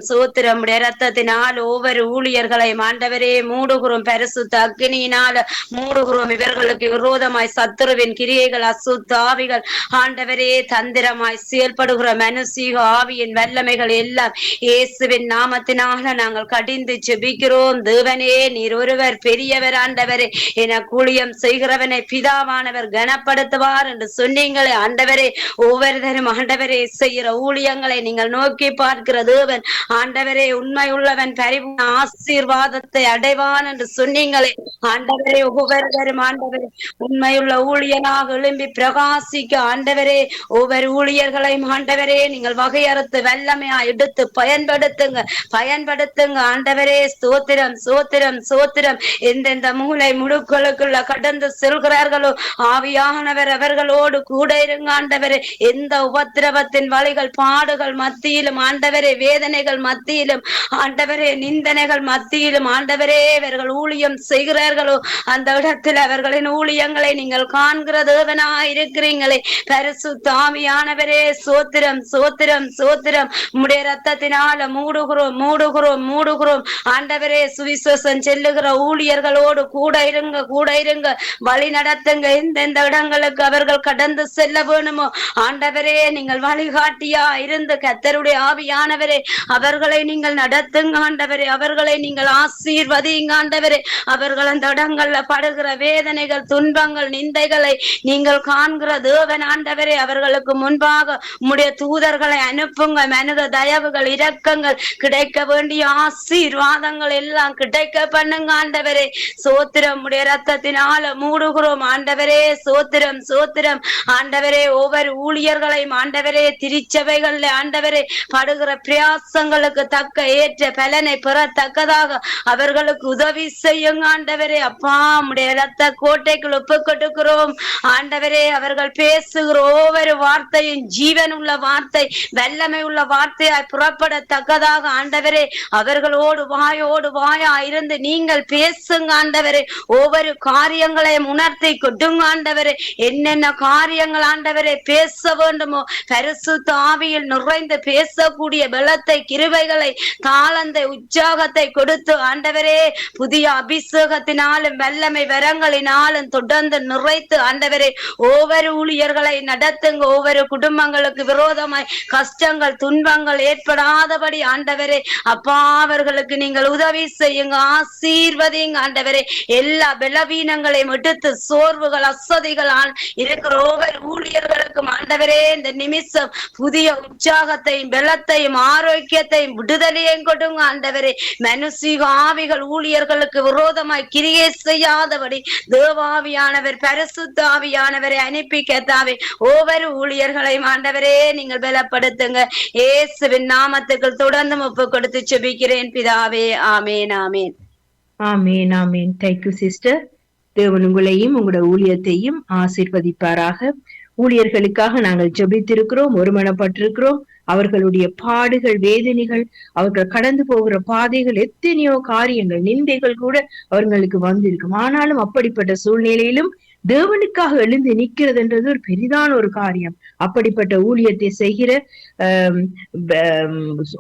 உம்முடைய ரத்தத்தினால் ஒவ்வொரு ஊழியர்களையும் ஆண்டவரே மூடுகிறோம். பரிசுத்த அக்னியினால் மூடுகிறோம். இவர்களுக்கு விரோதமாய் சத்துருவின் கிரியைகள், அசுத்த ஆவிகள் ஆண்டவரே தந்திரமாய் செயல்படுகிற மனுஷீக ஆவியின் வல்லமைகள் எல்லாம் இயேசுவின் நாமத்தினால நாங்கள் கடிந்து ஜெபிக்கிறோம். தேவனே, நீர் ஒருவர் பெரியவர் ஆண்டவரே. என ஊழியம் செய்கிறவனை பிதாவான ஆவியானவர் கனப்படுத்துவார் என்று சொன்னீங்களே ஆண்டவரே. ஒவ்வொருத்தரும் ஆண்டவரே செய்கிற ஊழியங்களை நீங்கள் நோக்கி பார்க்கிற தேவன் ஆண்டவரே. உண்மை உள்ளவன் பரிபூர்ண ஆசீர்வாதத்தை அடைவான் என்று சொன்னீங்களே ஆண்டவரே. ஒவ்வொருத்தரும் ஆண்டவரே உண்மையுள்ள ஊழியனாக எழும்பி பிரகாசிக்க ஆண்டவரே ஒவ்வொரு ஊழியர்களையும் ஆண்டவரே நீங்கள் வகையறுத்து வல்லமையா எடுத்து பயன்படுத்துங்க ஆண்டவரே. ஸ்தோத்திரம் ஸ்தோத்திரம் ஸ்தோத்திரம். எந்தெந்த மூளை முடுக்களுக்குள்ள கடந்து செல்கிறார்களோ ஆவியானவர் அவர்களோடு கூட இருங்க ஆண்டவரே. எந்த உபத்திரவத்தின் வழிகள் பாடுகள் மத்தியிலும் ஆண்டவரே, வேதனைகள் மத்தியிலும் ஆண்டவரே, நிந்தனைகள் மத்தியிலும் ஆண்டவரே இவர்கள் ஊழியம் செய்கிறார்களோ அந்த இடத்தில் அவர்களின் ஊழியங்களை நீங்கள் காண்கிற தேவனா இருக்கிறீங்களே. பரிசுத்த ஆவியானவரே சோத்திரம் சோத்திரம் சோத்திரம். உம்முடைய ரத்தத்தினால மூடுகிறோம் ஆண்டவரே. சுவிசேஷம் செல்லுகிற ஊழியர்களோடு கூட இருங்க வழி நடத்துங்க. எந்தெந்த இடங்களுக்கு அவர்கள் கடந்து செல்ல வேணுமோ ஆண்டவரே நீங்கள் வழிகாட்டியா இருந்து கர்த்தருடைய ஆவியானவரே அவர்களை நீங்கள் நடத்துங்க ஆண்டவரே. அவர்களை நீங்கள் ஆசீர்வதிங்க ஆண்டவரே. அவர்கள் அந்த இடங்கள்ல படுகிற வேதனைகள் துன்பங்கள் நிந்தைகளை நீங்கள் காண்கிற தேவன் ஆண்டவரே. அவர்களுக்கு முன்பாக உம்முடைய தூதர்களை அனுப்புங்க. மனித தயவுகள் இரக்கங்கள் கிடைக்க வேண்டிய ஆசீர்வாதங்கள் எல்லாம் கிடைக்க பண்ணுங்க ஆண்டவரே. சோத்திரம். உடைய ரத்தத்தினால மூடுகிறோம் ஆண்டவரே. சோத்திரம் சோத்திரம் ஆண்டவரே. ஒவ்வொரு ஊழியர்களையும் ஆண்டவரே திருச்சபைகள் ஆண்டவரே படுகிற பிரயாசங்களுக்கு தக்க ஏற்ற பலனை பெறத்தக்கதாக அவர்களுக்கு உதவி செய்யுங்க ஆண்டவரே. அப்பா உடைய ரத்த கோட்டைக்குள் ஒப்பு கொடுக்கிறோம் ஆண்டவரே. அவர்கள் பேசுகிற ஒவ்வொரு வார்த்தையும் ஜீவன் உள்ள வார்த்தை, வல்லமை உள்ள வார்த்தையாய் புறப்படத்தக்கதாக ஆண்டவரே அவர்களோடு வாயா இருந்து நீங்கள் பேசுங்க ஆண்டவரே. ஒவ்வொரு காரியங்களையும் உணர்த்தி கொடுங்க ஆண்டவரே. என்னென்ன காரியங்கள் ஆண்டவரே பேச வேண்டுமோ பரிசுத்த ஆவியில் நிறைந்து பேசக்கூடிய பலத்தை, கிருபைகளை, தாளந்தை, உற்சாகத்தை கொடுத்து ஆண்டவரே புதிய அபிஷேகத்தினாலும் வல்லமை வரங்களினாலும் தொடர்ந்து நிறைத்து ஆண்டவரே ஒவ்வொரு ஊழியர்களை நடத்துங்க. ஒவ்வொரு குடும்பங்களுக்கு விரோதமாய் கஷ்டங்கள் துன்பங்கள் ஏற்படாதபடி ஆண்டவரே அப்பா அவர்களுக்கு நீங்கள் உதவி செய்யுங்க, ஆசீர்வதிங்க ஆண்டவரே. எல்லா பலவீனங்களையும் எடுத்து சோர்வுகள் அசதிகள் இருக்கிற ஒவ்வொரு ஊழியர்களுக்கும் ஆண்டவரே இந்த நிமிஷம் புதிய உற்சாகத்தையும் பலத்தையும் ஆரோக்கியத்தையும் விடுதலையும் கொடுங்க ஆண்டவரே. மனுஷீக ஆவிகள் ஊழியர்களுக்கு விரோதமாய் கிரியை செய்யாதபடி தேவாவியானவர் பரிசுத்த ஆவியானவரை அனுப்பி கர்த்தாவே ஒவ்வொரு ஊழியர்களையும் ஆண்டவரே நீங்கள் பலப்படுத்துங்க. இயேசுவின் நாமத்துக்கு தொடர்ந்து ஒப்பு கொடுத்து செபிக்கிறேன் பிதாவே. ஆமேன் ஆமேன் ஆமேன் ஆமேன். Thank you sister. தேவன் உங்களையும் உங்களோட ஊழியத்தையும் ஆசீர்வதிப்பாராக. ஊழியர்களுக்காக நாங்கள் ஜெபித்திருக்கிறோம், ஒருமனப்பட்டிருக்கிறோம். அவர்களுடைய பாடுகள் வேதனைகள், அவர்கள் கடந்து போகிற பாதைகள், எத்தனையோ காரியங்கள் நிந்தைகள் கூட அவர்களுக்கு வந்திருக்கும். ஆனாலும் அப்படிப்பட்ட சூழ்நிலையிலும் தேவனுக்காக எழுந்து நிற்கிறதுன்றது ஒரு பெரிதான ஒரு காரியம். அப்படிப்பட்ட ஊழியத்தை செய்கிற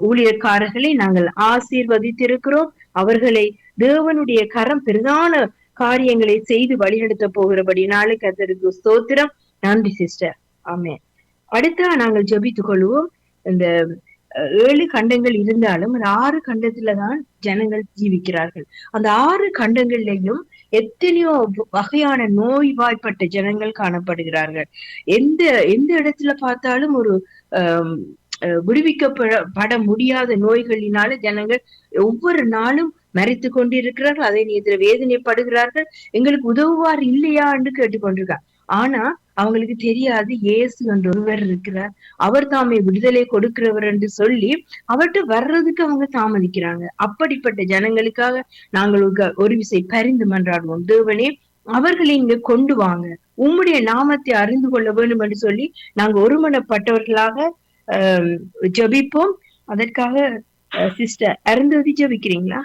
ஊழியக்காரர்களை நாங்கள் ஆசீர்வதித்திருக்கிறோம். அவர்களை தேவனுடைய கரம் பெரிதான காரியங்களை செய்து வழிநடத்த போகிறபடினாலே கர்த்தருக்கு ஸ்தோத்திரம். நன்றி சிஸ்டர். ஆமென். அடுத்த நாங்கள் ஜெபித்துக் கொள்வோம். இந்த 7 கண்டங்கள் இருந்தாலும் அந்த 6 கண்டத்துலதான் ஜனங்கள் ஜீவிக்கிறார்கள். அந்த 6 கண்டங்கள்லையும் எத்தனையோ வகையான நோய்வாய்ப்பட்ட ஜனங்கள் காணப்படுகிறார்கள். எந்த இடத்துல பார்த்தாலும் ஒரு விடுவிக்கப்பட முடியாத நோய்களினால ஜனங்கள் ஒவ்வொரு நாளும் மரித்து கொண்டிருக்கிறார்கள். அதை நீதிர வேதனைப்படுகிறார்கள். எங்களுக்கு உதவுவார் இல்லையா என்று கேட்டுக்கொண்டிருக்கார். ஆனா அவங்களுக்கு தெரியாது இயேசு என்ற ஒருவர் இருக்கிறார், அவர் தாமே விடுதலை கொடுக்கிறவர் என்று சொல்லி அவர்கிட்ட வர்றதுக்கு அவங்க தாமதிக்கிறாங்க. அப்படிப்பட்ட ஜனங்களுக்காக நாங்கள் ஒரு விசை பரிந்து மன்றாடுவோம். தேவனே அவர்களை இங்க கொண்டு வாங்க, உம்முடைய நாமத்தை அறிந்து கொள்ள வேண்டும் என்று சொல்லி நாங்க ஒருமனப்பட்டவர்களாக ஜபிப்போம். அதற்காக சிஸ்டர் அருந்ததி ஜபிக்கிறீங்களா?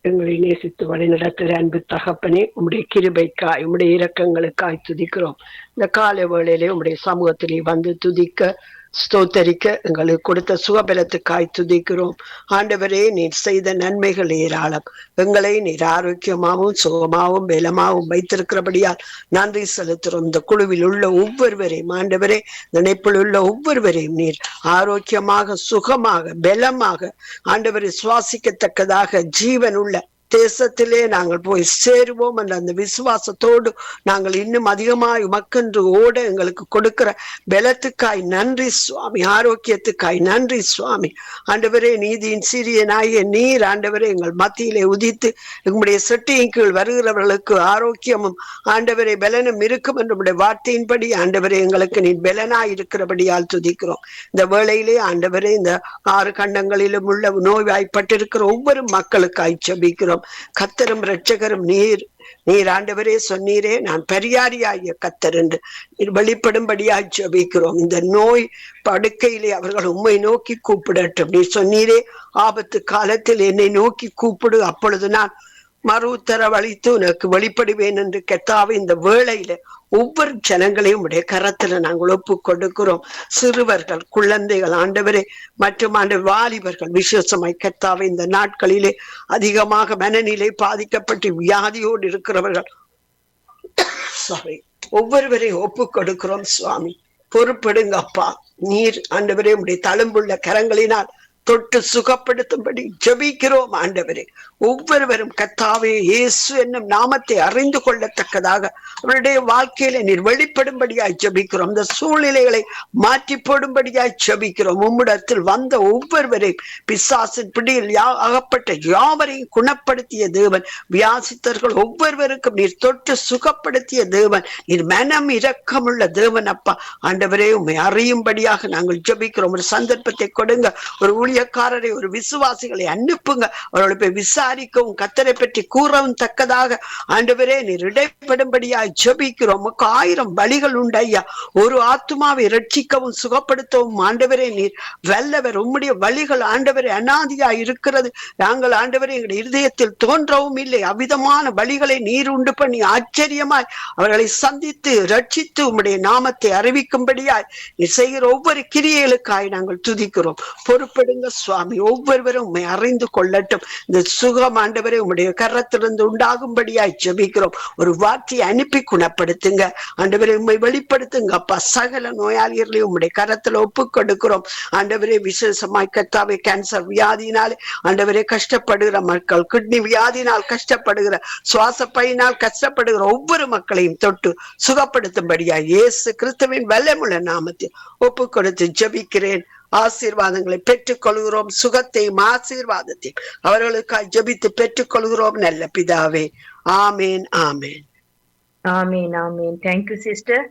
எங்களை நேசித்து வழி நடத்துகிற அன்பு தகப்பனே, உம்முடைய கிருபைக்காய் உம்முடைய இரக்கங்களுக்காய் துதிக்கிறோம். இந்த காலை வேளையிலே உம்முடைய சமூகத்திலே வந்து துதிக்க ஸ்தோத்தரிக்க எங்களுக்கு கொடுத்த சுகபலத்துக்காய் துதிக்கிறோம். ஆண்டவரே, நீர் செய்த நன்மைகள் ஏராளம். எங்களை நீர் ஆரோக்கியமாகவும் சுகமாகவும் பலமாகவும் வைத்திருக்கிறபடியால் நன்றி செலுத்துகிறோம். இந்த குழுவில் உள்ள ஒவ்வொருவரையும் ஆண்டவரே, நினைப்பில் உள்ள ஒவ்வொருவரையும் நீர் ஆரோக்கியமாக சுகமாக பலமாக ஆண்டவரை சுவாசிக்கத்தக்கதாக ஜீவன் உள்ள தேசத்திலே நாங்கள் போய் சேருவோம் என்ற அந்த விசுவாசத்தோடு நாங்கள் இன்னும் அதிகமாய் உமக்கென்று ஓட எங்களுக்கு கொடுக்கிற பலத்துக்காய் நன்றி சுவாமி, ஆரோக்கியத்துக்காய் நன்றி சுவாமி. ஆண்டவரே, நீதியின் சிறியனாகிய நீர் ஆண்டவரே எங்கள் மத்தியிலே உதித்து எங்களுடைய செட்டியின் கீழ் வருகிறவர்களுக்கு ஆரோக்கியமும் ஆண்டவரே பலனும் இருக்கும் என்ற வார்த்தையின்படி ஆண்டவரே எங்களுக்கு நீ பலனாய் இருக்கிறபடியால் துதிக்கிறோம். இந்த வேளையிலே ஆண்டவரே இந்த 6 கண்டங்களிலும் உள்ள நோய்வாய்ப்பட்டிருக்கிற ஒவ்வொரு மக்களுக்காய் ஜெபிக்கிறோம். கர்த்தரும் இரட்சகரும் நீர் ஆண்டவரே சொன்னீரே, நான் பரியாரியாகிய கர்த்தர் என்று வெளிப்படும்படியாய் ஜெபிக்கிறோம். இந்த நோய் படுக்கையிலே அவர்கள் உம்மை நோக்கி கூப்பிடட்டும். நீ சொன்னீரே, ஆபத்து காலத்தில் என்னை நோக்கி கூப்பிடு, அப்பொழுது நான் மறு உத்தரவளித்து உனக்கு வெளிப்படுவேன் என்று கர்த்தாவே இந்த வேளையில ஒவ்வொரு ஜனங்களையும் உடைய கரத்துல நாங்கள் ஒப்பு கொடுக்கிறோம். சிறுவர்கள், குழந்தைகள் ஆண்டவரே மற்றும் வாலிபர்கள் விசேஷமாய் கர்த்தாவே இந்த நாட்களிலே அதிகமாக மனநிலை பாதிக்கப்பட்டு வியாதியோடு இருக்கிறவர்கள் ஒவ்வொருவரையும் ஒப்பு கொடுக்கிறோம் சுவாமி. பொறுப்படுங்க அப்பா. நீர் ஆண்டவரே உடைய தழும்புள்ள கரங்களினால் தொட்டு சுகப்படுத்தும்படி ஜெபிக்கிறோம் ஆண்டவரே. ஒவ்வொருவரும் கர்த்தாவே இயேசு என்னும் நாமத்தை அறிந்து கொள்ளத்தக்கதாக அவருடைய வாழ்க்கையில நீர் வெளிப்படும்படியாய் ஜெபிக்கிறோம். இந்த சூழ்நிலைகளை மாற்றி போடும்படியாய் ஜெபிக்கிறோம். உம்மிடத்தில் வந்த ஒவ்வொருவரையும் பிசாசின் பிடியில் அகப்பட்ட யாவரையும் குணப்படுத்திய தேவன், வியாசித்தர்கள் ஒவ்வொருவருக்கும் நீர் தொட்டு சுகப்படுத்திய தேவன், நீர் மனம் இரக்கமுள்ள தேவன் அப்பா. ஆண்டவரே, உம்மை அறியும்படியாக நாங்கள் ஜெபிக்கிறோம். ஒரு சந்தர்ப்பத்தை கொடுங்க, ஒரு ஊழியக்காரரை, ஒரு விசுவாசிகளை அனுப்புங்க. அவர்களை போய் விசாரிக்கவும் கர்த்தரை பற்றி கூறவும் தக்கதாக ஆண்டவரே நீர் இடைப்படும்படியாய் ஜெபிக்கிறோம். 1000 பலிகள் உண்டு ஐயா. ஒரு ஆத்துமாவை ரட்சிக்கவும் சுகப்படுத்தவும் ஆண்டவரே நீர் வல்லவர். உம்முடைய வழிகள் ஆண்டவரே அநாதியாய் இருக்கிறது. நாங்கள் ஆண்டவரே எங்களுடைய இருதயத்தில் தோன்றவும் இல்லை. அவ்விதமான வழிகளை நீர் உண்டு பண்ணி ஆச்சரியமாய் அவர்களை சந்தித்து ரட்சித்து உம்முடைய நாமத்தை அறிவிக்கும்படியாய் நீர் செய்கிற ஒவ்வொரு கிரியைகளுக்காய் நாங்கள் துதிக்கிறோம். பொறுப்படுங்க சுவாமி. ஒவ்வொருவரும் உம்மை அறிந்து கொள்ளட்டும். இந்த சுகம் ஆண்டவரே உம்முடைய கரத்திலிருந்து உண்டாகும்படியாய் ஜெபிக்கிறோம். ஒரு வார்த்தையை அனுப்பி குணப்படுத்துங்க ஆண்டவரே. உம்மை வெளிப்படுத்துங்க அப்பா. சகல நோயாளிகளையும் உம்முடைய கரத்துல ஒப்பு கொடுக்கிறோம் ஆண்டவரே. விசேஷமாய் கர்த்தாவே கேன்சர் வியாதியினாலே ஆண்டவரே கஷ்டப்படுகிற மக்கள், கிட்னி வியாதியினால் கஷ்டப்படுகிற, சுவாச பையினால் கஷ்டப்படுகிற ஒவ்வொரு மக்களையும் தொட்டு சுகப்படுத்தும்படியாய் இயேசு கிறிஸ்துவின் வல்லமுள்ள நாமத்தில் ஒப்பு கொடுத்து ஜெபிக்கிறேன். ஆசீர்வாதங்களை பெற்றுக் கொள்கிறோம். சுகத்தையும் ஆசீர்வாதத்தையும் அவர்களுக்காக ஜெபித்து பெற்றுக் கொள்கிறோம் நல்ல பிதாவே. ஆமேன், ஆமேன், ஆமேன், ஆமேன். Thank you sister.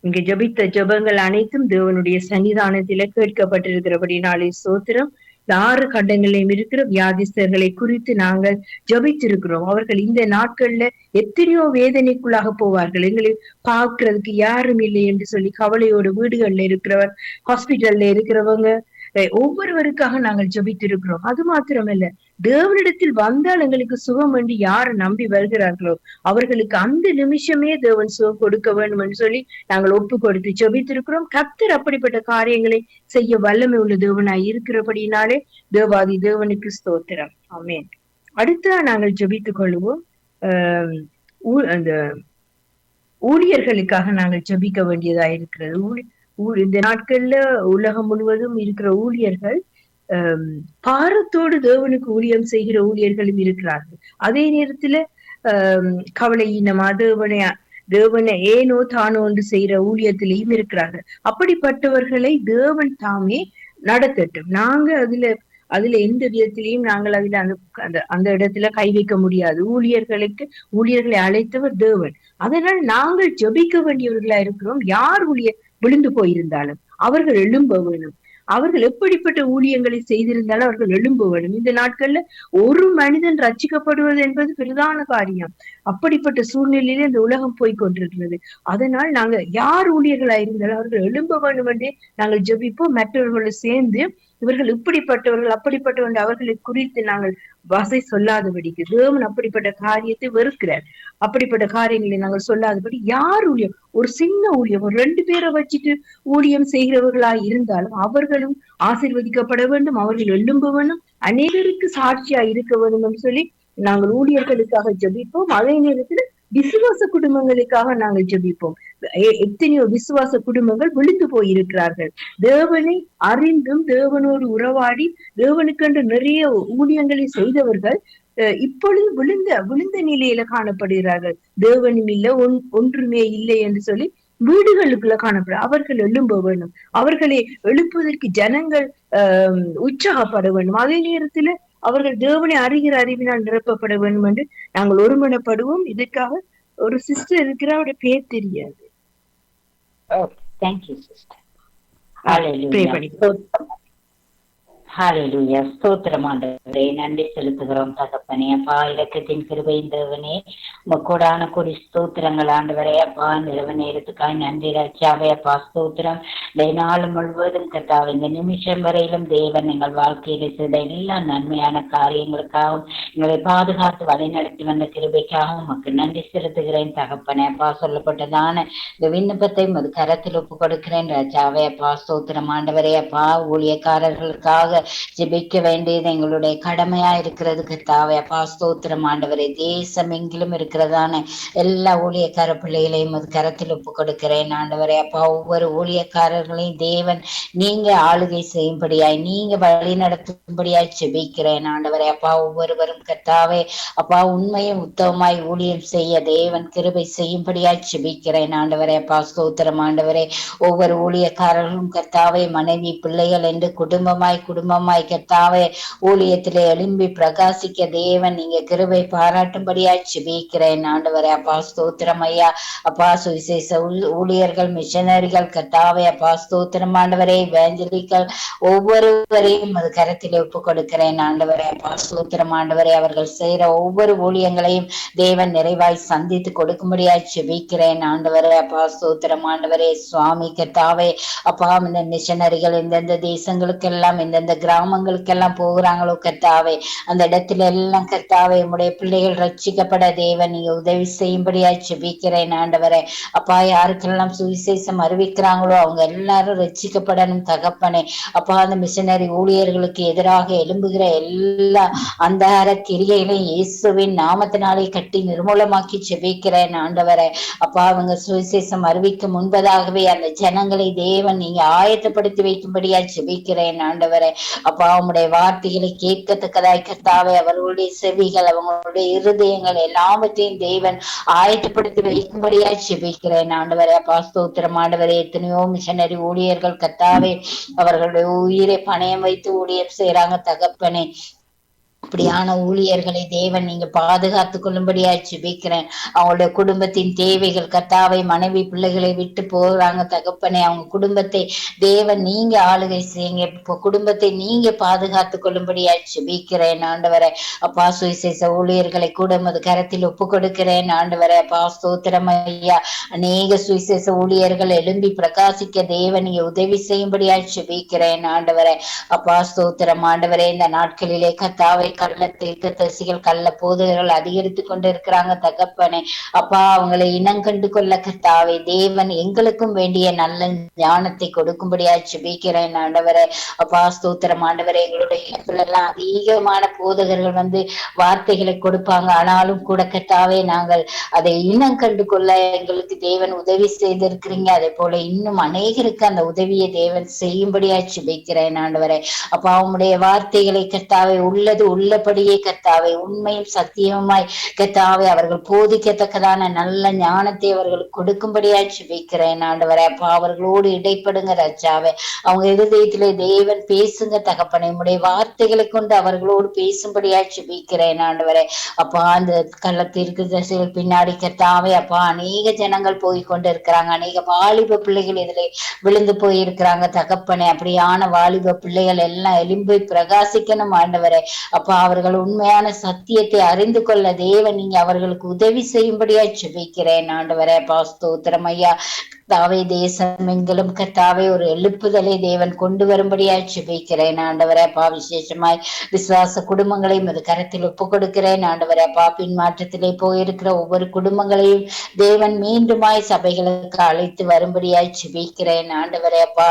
இங்க ஜெபித்த ஜெபங்கள் அனைத்தும் தேவனுடைய சன்னிதானத்தில கேட்கப்பட்டிருக்கிறபடினாலே ஸ்தோத்திரம். 6 கண்டங்களிலும் இருக்கிற வியாதிஸ்தர்களை குறித்து நாங்கள் ஜெபித்திருக்கிறோம். அவர்கள் இந்த நாட்கள்ல எத்தனையோ வேதனைக்குள்ளாக போவார்கள். எங்களை பார்க்கிறதுக்கு யாரும் இல்லை என்று சொல்லி கவலையோட வீடுகள்ல இருக்கிறவர், ஹாஸ்பிட்டல்ல இருக்கிறவங்க ஒவ்வொருவருக்காக நாங்கள் ஜெபித்திருக்கிறோம். அது மாத்திரமல்ல, தேவனிடத்தில் வந்தால் எங்களுக்கு சுகம் என்று யாரை நம்பி வருகிறார்களோ அவர்களுக்கு அந்த நிமிஷமே தேவன் சுகம் கொடுக்க வேண்டும் என்று சொல்லி நாங்கள் ஒப்பு கொடுத்து ஜெபித்திருக்கிறோம். கர்த்தர் அப்படிப்பட்ட காரியங்களை செய்ய வல்லமை உள்ள தேவனாய் இருக்கிறபடினாலே தேவாதி தேவனுக்கு ஸ்தோத்திரம். ஆமென். அடுத்த நாங்கள் ஜெபித்துக் கொள்வோம். அந்த ஊழியர்களுக்காக நாங்கள் ஜெபிக்க வேண்டியதா இருக்கிறது. இந்த நாட்கள்ல உலகம் முழுவதும் இருக்கிற ஊழியர்கள் பாரத்தோடு தேவனுக்கு ஊழியம் செய்கிற ஊழியர்களும் இருக்கிறார்கள். அதே நேரத்துல கவலையினமா தேவனை ஏனோ தானோ என்று செய்யற ஊழியத்திலையும் இருக்கிறார்கள். அப்படிப்பட்டவர்களை தேவன் தாமே நடத்தட்டும். நாங்க அதுல எந்த விதத்திலையும் நாங்கள் அதுல அந்த இடத்துல கை வைக்க முடியாது. ஊழியர்களை அழைத்தவர் தேவன். அதனால் நாங்கள் ஜெபிக்க வேண்டியவர்களா இருக்கிறோம். யார் விழுந்து போயிருந்தாலும் அவர்கள் எழும்ப வேணும். அவர்கள் எப்படிப்பட்ட ஊழியங்களை செய்திருந்தாலும் அவர்கள் எழும்ப வேண்டும். இந்த நாட்கள்ல ஒரு மனிதன் ரட்சிக்கப்படுவது என்பது பிரதான காரியம். அப்படிப்பட்ட சூழ்நிலையில இந்த உலகம் போய்கொண்டிருக்கிறது. அதனால் நாங்க யார் ஊழியர்களா இருந்தாலும் அவர்கள் எழும்ப வேண்டும் என்றே நாங்கள் ஜெபிப்போம். மற்றவர்களை சேர்ந்து இவர்கள் இப்படிப்பட்டவர்கள் அப்படிப்பட்டவர்கள் அவர்களை குறித்து நாங்கள் வசை சொல்லாதபடிக்கு தேவன் அப்படிப்பட்ட காரியத்தை வெறுக்கிறார். அப்படிப்பட்ட காரியங்களை நாங்கள் சொல்லாதபடி யார் ஊழியம், ஒரு சின்ன ஊழியம், ஒரு 2 பேரை வச்சுட்டு ஊழியம் செய்கிறவர்களாய் இருந்தாலும் அவர்களும் ஆசீர்வதிக்கப்பட வேண்டும். அவர்கள் எழும்ப வேண்டும், அநேகருக்கு சாட்சியா இருக்க வேண்டும் என்று சொல்லி நாங்கள் ஊழியர்களுக்காக ஜெபிப்போம். அதே நேரத்துல விசுவாச குடும்பங்களுக்காக நாங்கள் ஜெபிப்போம். எத்தனையோ விசுவாச குடும்பங்கள் விழுந்து போயிருக்கிறார்கள். தேவனை அறிந்தும் தேவனோடு உறவாடி தேவனுக்கென்று நிறைய ஊழியங்களை செய்தவர்கள் இப்பொழுது விழுந்த விழுந்த நிலையில காணப்படுகிறார்கள். தேவனும் இல்லை, ஒன்றுமே இல்லை என்று சொல்லி வீடுகளுக்குள்ள காணப்படும். அவர்கள் எழும்ப வேண்டும். அவர்களை எழுப்புவதற்கு ஜனங்கள் உற்சாகப்பட வேண்டும். அதே நேரத்துல அவர்கள் தேவனை அறிகிற அறிவினால் நிரப்பப்பட வேண்டும் என்று நாங்கள் ஒருமனப்படுவோம். இதற்காக ஒரு சிஸ்டர் இருக்கிற, அவருடைய பேர் தெரியாது. ஹalleluya ஸ்தோத்திரம் ஆண்டவரே, நன்றி செலுத்துகிறோம் தகப்பனே. அப்பா, இரக்கத்தின் கிருபையின் தேவனே, உமக்கோடான கொடி ஸ்தோத்திரங்கள் ஆண்டவரே. அப்பா, நிலவ நேரத்துக்காய் நன்றி ராஜாவே. அப்பா ஸ்தோத்திரம். நாள் முழுவதும் கர்த்தாவே, இந்த நிமிஷம் வரையிலும் தேவன் எங்கள் வாழ்க்கையில செய்த எல்லா நன்மையான காரியங்களுக்காகவும் எங்களை பாதுகாத்து வழிநடத்தி வந்த கிருபைக்காகவும் உமக்கு நன்றி செலுத்துகிறேன் தகப்பனே. அப்பா, சொல்லப்பட்டதான இந்த விண்ணப்பத்தை உமது கரத்தில் ஒப்பு கொடுக்கிறேன் ராஜாவே. அப்பா ஸ்தோத்திரம் ஆண்டவரே. அப்பா, ஊழியக்காரர்களுக்காக ஜெபிக்க வேண்டியது எங்களுடைய கடமையா இருக்கிறது கர்த்தாவே. அப்பா ஸ்தோத்திரம் ஆண்டவரே. தேசம் எங்கிலும் இருக்கிறதான எல்லா ஊழியக்கார பிள்ளைகளையும் அது கரத்தில் ஒப்பு கொடுக்கிறேன் ஆண்டவரே. அப்பா, ஒவ்வொரு ஊழியக்காரர்களையும் தேவன் நீங்க ஆளுகை செய்யும்படியாய், நீங்க வழி நடத்தும்படியாய் ஜெபிக்கிறேன் ஆண்டவரே. அப்பா, ஒவ்வொருவரும் கர்த்தாவே அப்பா உண்மையும் உத்தமமாய் ஊழியம் செய்ய தேவன் கிருபை செய்யும்படியாய் ஜெபிக்கிறேன் ஆண்டவரே. அப்பா ஸ்தோத்திரம் ஆண்டவரே. ஒவ்வொரு ஊழியக்காரர்களும் கர்த்தாவே மனைவி பிள்ளைகள் என்று குடும்பமாய் கர்த்தாவே ஊழியத்திலே எழும்பி பிரகாசிக்க தேவன் நீங்க கிருபை பாராட்டும்படியாய் ஜெபிக்கிறேன் ஆண்டவரே. அப்பா ஸ்தோத்திரம் ஐயா. அப்பா, சுவிசேஷ ஊழியர்கள், மிஷனரிகள் கர்த்தாவே அப்பா ஸ்தோத்திரம் ஆண்டவரே. வேஞ்சலிகள் ஒவ்வொருவரையும் அது கரத்திலே ஒப்பு கொடுக்கிறேன் ஆண்டவரே. அப்பா ஸ்தோத்திரம் ஆண்டவரே. அவர்கள் செய்யற ஒவ்வொரு ஊழியங்களையும் தேவன் நிறைவாய் சந்தித்து கொடுக்கும்படியாய் ஜெபிக்கிறேன் ஆண்டவரே. அப்பா ஸ்தோத்திரம் ஆண்டவரே. சுவாமி கர்த்தாவே அப்பா, இந்த மிஷனரிகள் எந்தெந்த தேசங்களுக்கெல்லாம் எந்தெந்த கிராமங்களுக்கெல்லாம் போகிறாங்களோ கர்த்தாவே, அந்த இடத்துல எல்லாம் கர்த்தாவே உம்முடைய பிள்ளைகள் ரட்சிக்கப்பட தேவன் நீங்க உதவி செய்யும்படியாய் ஜெபிக்கிறேன் ஆண்டவரே. அப்பா, யாருக்கெல்லாம் சுவிசேஷம் அறிவிக்கிறாங்களோ அவங்க எல்லாரும் ரட்சிக்கப்படணும் தகப்பனே. அப்பா, அந்த மிஷனரி ஊழியர்களுக்கு எதிராக எழும்புகிற எல்லா அந்தகார கிரியைகளையும் இயேசுவின் நாமத்தினாலே கட்டி நிர்மூலமாக்கி ஜெபிக்கிறேன் ஆண்டவரே. அப்பா, அவங்க சுவிசேஷம் அறிவிக்க முன்பதாகவே அந்த ஜனங்களை தேவன் நீங்க ஆயத்தப்படுத்தி வைக்கும்படியா ஜெபிக்கிறேன் ஆண்டவரே. அப்பா, உம்முடைய வார்த்தைகளை கேட்கத்தக்கதாய் கர்த்தாவே அவர்களுடைய செவிகள், அவங்களுடைய இருதயங்கள் எல்லாவற்றையும் தேவன் ஆயத்தப்படுத்தி வைக்கும்படியா ஜெபிக்கிறேன் ஆண்டவரே. அப்பா ஸ்தோத்திரம் ஆண்டவரே. எத்தனையோ மிஷனரி ஊழியர்கள் கர்த்தாவே அவர்களுடைய உயிரை பணயம் வைத்து ஊழியம் செய்யறாங்க தகப்பனே. அப்படியான ஊழியர்களை தேவன் நீங்க பாதுகாத்து கொள்ளும்படியா ஜெபிக்கிறேன். அவங்களுடைய குடும்பத்தின் தேவைகள் கர்த்தாவை, மனைவி பிள்ளைகளை விட்டு போறாங்க தகப்பனே, அவங்க குடும்பத்தை தேவன் நீங்க ஆளுகை செய்யுங்க. இப்போ குடும்பத்தை நீங்க பாதுகாத்து கொள்ளும்படியா ஜெபிக்கிறேன் ஆண்டவரே. அப்பா, சுவிசேஷ ஊழியர்களை கூட உமது கரத்தில் ஒப்பு கொடுக்கிறேன் ஆண்டவரே. அப்பா ஸ்தோத்திரம் ஐயா. அநேக சுவிசேஷ ஊழியர்கள் எழும்பி பிரகாசிக்க தேவன் நீங்க உதவி செய்யும்படியா ஜெபிக்கிறேன் ஆண்டவரே. அப்பா ஸ்தோத்திரம் ஆண்டவரே. இந்த நாட்களிலே கர்த்தாவை கள்ள தீர்க்கதரிசிகள், கள்ள போதகர்கள் அதிகரித்து கொண்டு இருக்கிறாங்க தகப்பனே. அப்பா, அவங்களை இனம் கண்டு கொள்ள கர்த்தாவே தேவன் எங்களுக்கும் வேண்டிய நல்ல ஞானத்தை கொடுக்கும்படியா ஜெபிக்கிறேன் ஆண்டவரே. அப்பா ஸ்தோத்திரம் ஆண்டவரே. எங்களுடைய இடத்துல எல்லாம் அதிகமான போதகர்கள் வந்து வார்த்தைகளை கொடுப்பாங்க. ஆனாலும் கூட கர்த்தாவே நாங்கள் அதை இனம் கண்டு கொள்ள எங்களுக்கு தேவன் உதவி செய்திருக்கிறீங்க. அதே போல இன்னும் அநேகருக்கு அந்த உதவியை தேவன் செய்யும்படியா ஜெபிக்கிறேன் ஆண்டவரே. அப்பா, உம்முடைய வார்த்தைகளை கர்த்தாவே உள்ளது உள்ளபடியே கர்த்தாவே உண்மையும் சத்தியமாய் கர்த்தாவே அவர்கள் போதிக்கத்தக்கதான நல்ல ஞானத்தை அவர்களுக்கு கொடுக்கும்படியா ஜெபிக்கிறேன் ஆண்டவரே. அப்பா, அவர்களோடு இடைப்படுங்க ராஜாவே. அவங்க இருதயத்திலே தேவன் பேசுங்க தகப்பனே. உம்முடைய வார்த்தைகளை கொண்டு அவர்களோடு பேசும்படியா ஜெபிக்கிறேன் ஆண்டவரே. அப்பா, அந்த கள்ளத்திற்கு திசைகள் பின்னாடி கர்த்தாவே அப்பா அநேக ஜனங்கள் போய் கொண்டு இருக்கிறாங்க. அநேக வாலிப பிள்ளைகள் இதிலே விழுந்து போயிருக்கிறாங்க தகப்பனே. அப்படியான வாலிப பிள்ளைகள் எல்லாம் எலும்பி பிரகாசிக்கணும் ஆண்டவரே. அப்பா, அவர்கள் உண்மையான சத்தியத்தை அறிந்து கொள்ள தேவன் நீங்க அவர்களுக்கு உதவி செய்யும்படியா ஜெபிக்கிறேன் ஆண்டவரே. அப்பா ஸ்தோத்திரம் ஐயா. தாவே தேசம் எங்கிலும் கர்த்தாவே ஒரு எழுப்புதலை தேவன் கொண்டு வரும்படியாய் ஜெபிக்கிறேன் ஆண்டவரே அப்பா. விசேஷமாய் விசுவாச குடும்பங்களையும் அது கரத்தில் ஒப்பு கொடுக்கிறேன் ஆண்டவரே அப்பா. பின் மாற்றத்திலே போயிருக்கிற ஒவ்வொரு குடும்பங்களையும் தேவன் மீண்டுமாய் சபைகளுக்கு அழைத்து வரும்படியாய் ஜெபிக்கிறேன் ஆண்டவரே அப்பா.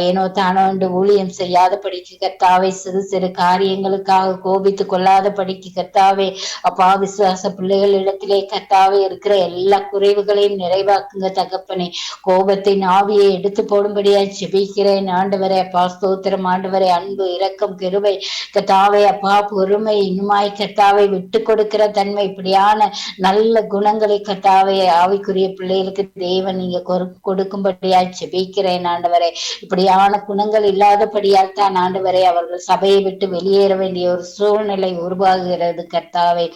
ஏனோ தானோ என்று ஊழியம் செய்யாத படிக்கு கர்த்தாவே, சிறு சிறு காரியங்களுக்காக கோபித்து கொள்ளாத படிக்கு கர்த்தாவே அப்பா, விசுவாச பிள்ளைகளிடத்திலே கர்த்தாவே இருக்கிற எல்லா குறைவுகளையும் நிறைவாக்குங்க தகப்பனே. கோபத்தின் ஆவியை எடுத்து போடும்படியாய் ஜெபிக்கிறேன் ஆண்டவரே அப்பா. ஸ்தோத்திரம் ஆண்டவரே. அன்பு, இரக்கம், கிருபை கர்த்தாவே அப்பா, பொறுமை, இன்னுமாய் கர்த்தாவே விட்டு கொடுக்கிற தன்மை, இப்படியான நல்ல குணங்களை கர்த்தாவே ஆவிக்குரிய பிள்ளைகளுக்கு தேவன் நீங்க கொடுக்கும்படியாய் ஜெபிக்கிறேன் ஆண்டவரே. இப்படியான குணங்கள் இல்லாதபடியால் தான் ஆண்டவரே அவர்கள் சபையை விட்டு வெளியேற வேண்டிய ஒரு சூழ்நிலை உருவாகிறது கர்த்தாவே.